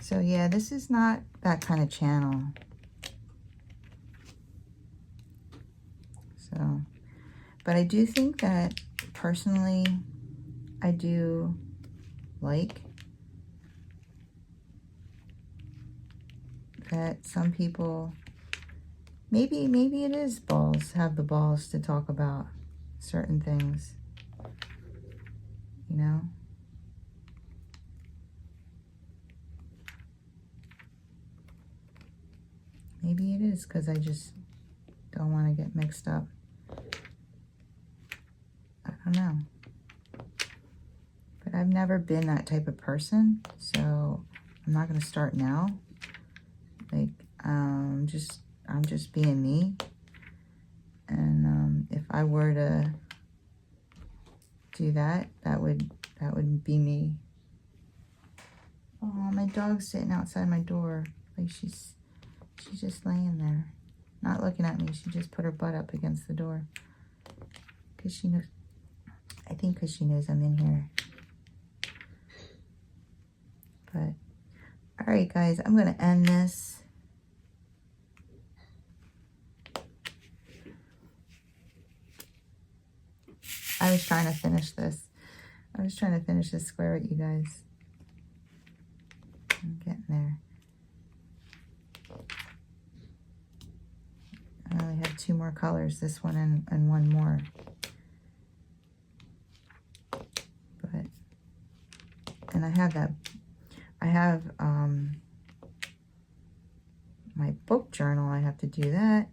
so yeah, this is not that kind of channel. So, but I do think that personally, I do like that some people, maybe it is have the balls to talk about certain things, you know. Maybe it is because I just don't want to get mixed up. I don't know. But I've never been that type of person, so I'm not going to start now. Like, I'm just being me. And if I were to do that, that would be me. Oh, my dog's sitting outside my door. Like she's just laying there, not looking at me. She just put her butt up against the door. Because she knows, I think because she knows I'm in here. But, all right, guys, I'm going to end this. I was trying to finish this. I was trying to finish this square with you guys. I'm getting there. I only have 2 more colors, this one and 1 more. But, and I have my book journal. I have to do that.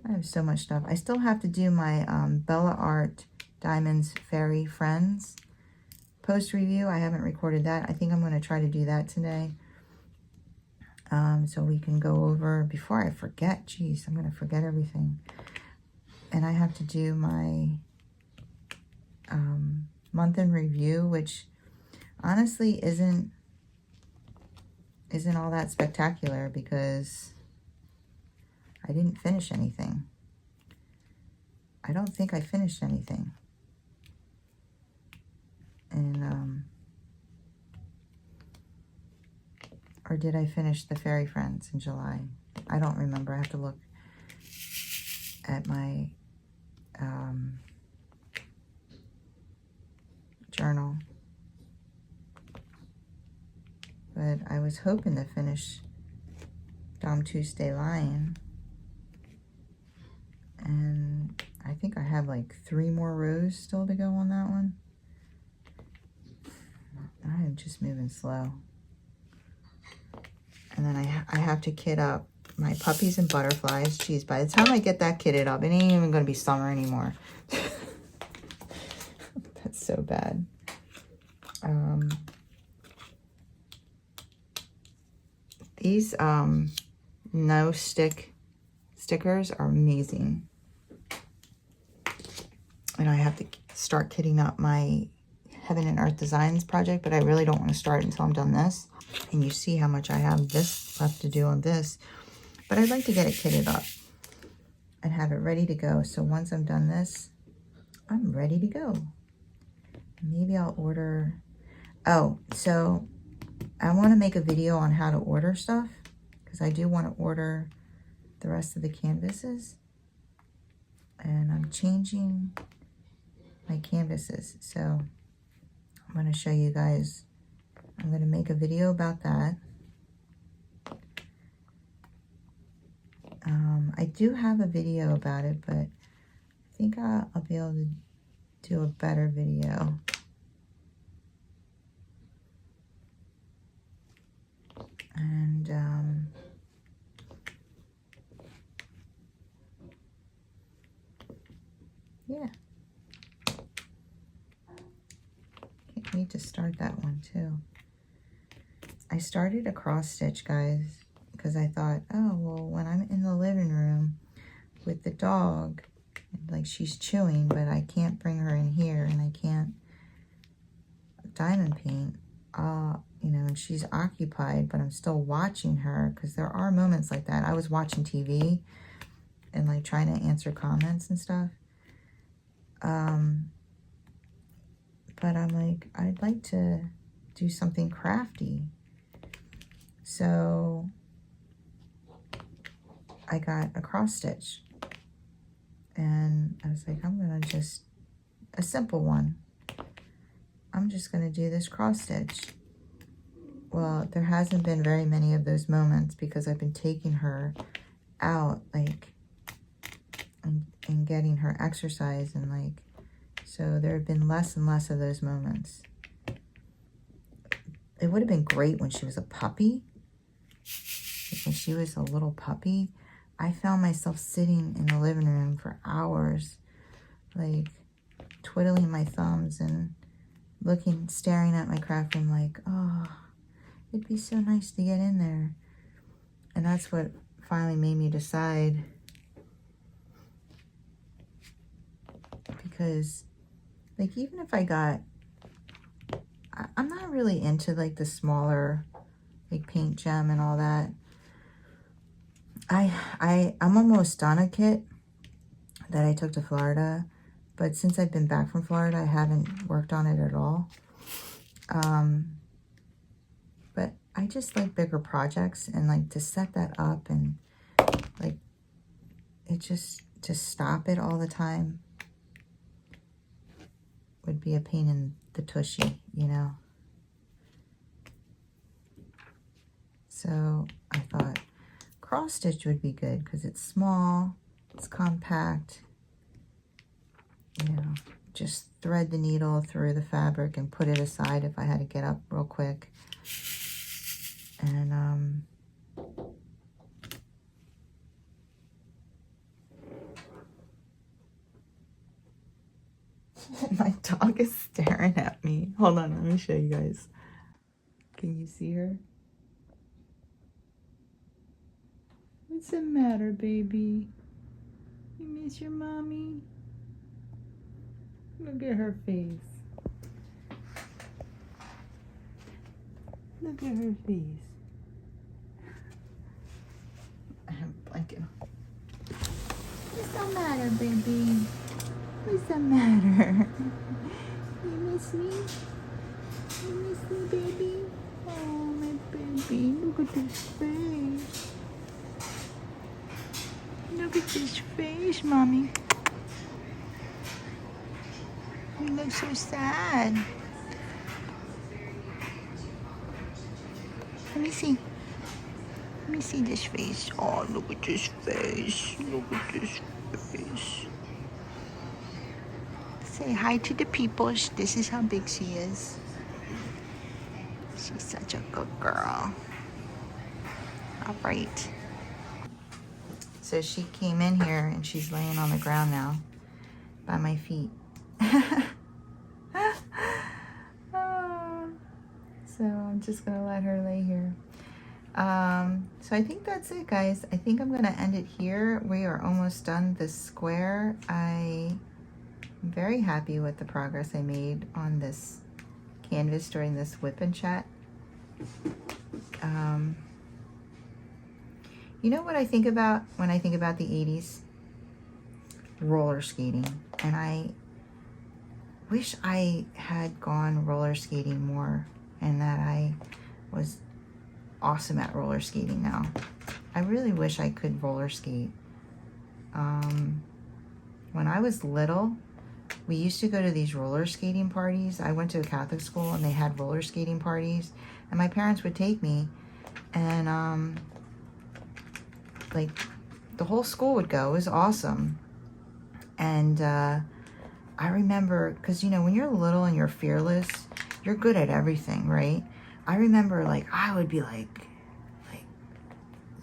I have so much stuff. I still have to do my Bella Art Diamonds Fairy Friends post review. I haven't recorded that. I think I'm going to try to do that today. So we can go over, before I forget, geez, I'm going to forget everything. And I have to do my month in review, which honestly isn't all that spectacular because I didn't finish anything. I don't think I finished anything. And, or did I finish the Fairy Friends in July? I don't remember. I have to look at my journal. But I was hoping to finish Dom Tuesday Lion. And I think I have like 3 more rows still to go on that one. I am just moving slow. And then I have to kit up my puppies and butterflies. Geez, by the time I get that kitted up, it ain't even going to be summer anymore. That's so bad. These no stick stickers are amazing. And I have to start kitting up my Heaven and Earth Designs project, but I really don't want to start until I'm done this. And you see how much I have this left to do on this. But I'd like to get it kitted up and have it ready to go. So once I'm done this, I'm ready to go. Maybe I'll order... Oh, so I want to make a video on how to order stuff, because I do want to order the rest of the canvases. And I'm changing my canvases. So I'm going to show you guys. I'm going to make a video about that. I do have a video about it, but I think I'll be able to do a better video. And yeah. Can't wait to start that one too. I started a cross stitch, guys, because I thought, oh, well, when I'm in the living room with the dog, like she's chewing, but I can't bring her in here and I can't diamond paint, you know, and she's occupied, but I'm still watching her, because there are moments like that. I was watching TV and like trying to answer comments and stuff. But I'm like, I'd like to do something crafty. So I got a cross stitch and I was like, I'm gonna just, a simple one. I'm just gonna do this cross stitch. Well, there hasn't been very many of those moments because I've been taking her out, like, and getting her exercise, and like, so there have been less and less of those moments. It would have been great when she was a puppy. Like when she was a little puppy, I found myself sitting in the living room for hours, like twiddling my thumbs and looking, staring at my craft room like, oh, it'd be so nice to get in there. And that's what finally made me decide because like even if I got, I'm not really into like the smaller like paint gem and all that. I'm almost done a kit that I took to Florida, but since I've been back from Florida, I haven't worked on it at all. But I just like bigger projects, and like to set that up and like it just to stop it all the time would be a pain in the tushy, you know. So I thought cross stitch would be good because it's small, it's compact, you know, just thread the needle through the fabric and put it aside if I had to get up real quick. And my dog is staring at me. Hold on, let me show you guys. Can you see her? What's the matter, baby? You miss your mommy? Look at her face. Look at her face. I have a blanket. What's the matter, baby? What's the matter? You miss me? You miss me, baby? Oh, my baby. Look at this face. Look at this face, mommy. You look so sad. Let me see. Let me see this face. Oh, look at this face. Look at this face. Say hi to the peoples. This is how big she is. She's such a good girl. All right. So she came in here and she's laying on the ground now by my feet. So I'm just gonna let her lay here. So I think that's it, guys. I think I'm gonna end it here. We are almost done this square. I'm very happy with the progress I made on this canvas during this whip and chat. You know what I think about when I think about the 80s? Roller skating. And I wish I had gone roller skating more and that I was awesome at roller skating now. I really wish I could roller skate. When I was little, we used to go to these roller skating parties. I went to a Catholic school and they had roller skating parties, and my parents would take me, and like the whole school would go. It was awesome. And I remember, because you know, when you're little and you're fearless, you're good at everything, right? I remember like I would be like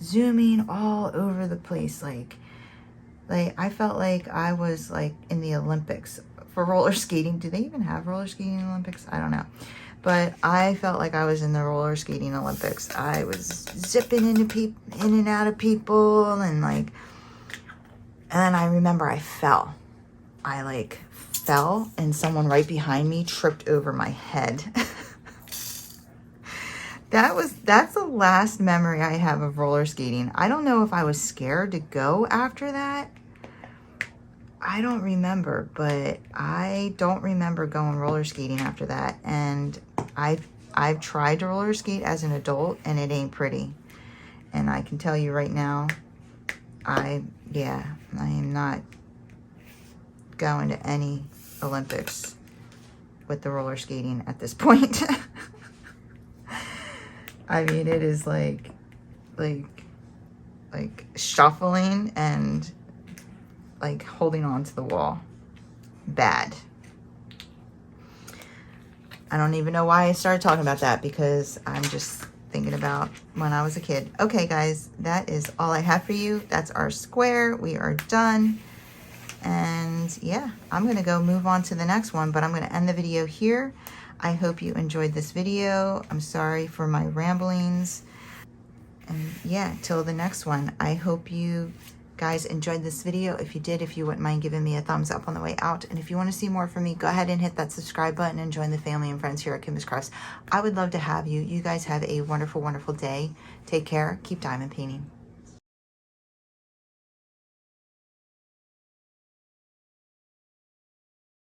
zooming all over the place, like I felt like I was like in the Olympics for roller skating. Do they even have roller skating in the Olympics? I don't know. But I felt like I was in the roller skating Olympics. I was zipping into in and out of people, and then I remember I fell. I like fell and someone right behind me tripped over my head. That's the last memory I have of roller skating. I don't know if I was scared to go after that. I don't remember, but I don't remember going roller skating after that. And I've tried to roller skate as an adult, and it ain't pretty. And I can tell you right now, I am not going to any Olympics with the roller skating at this point. I mean, it is like shuffling and like holding on to the wall. Bad. I don't even know why I started talking about that, because I'm just thinking about when I was a kid. Okay, guys, that is all I have for you. That's our square. We are done. And yeah, I'm going to go move on to the next one, but I'm going to end the video here. I hope you enjoyed this video. I'm sorry for my ramblings. And yeah, till the next one, I hope you Guys, enjoyed this video. If you did, if you wouldn't mind giving me a thumbs up on the way out. And if you want to see more from me, go ahead and hit that subscribe button and join the family and friends here at Kimbaskrafts. I would love to have you. You guys have a wonderful, wonderful day. Take care. Keep diamond painting.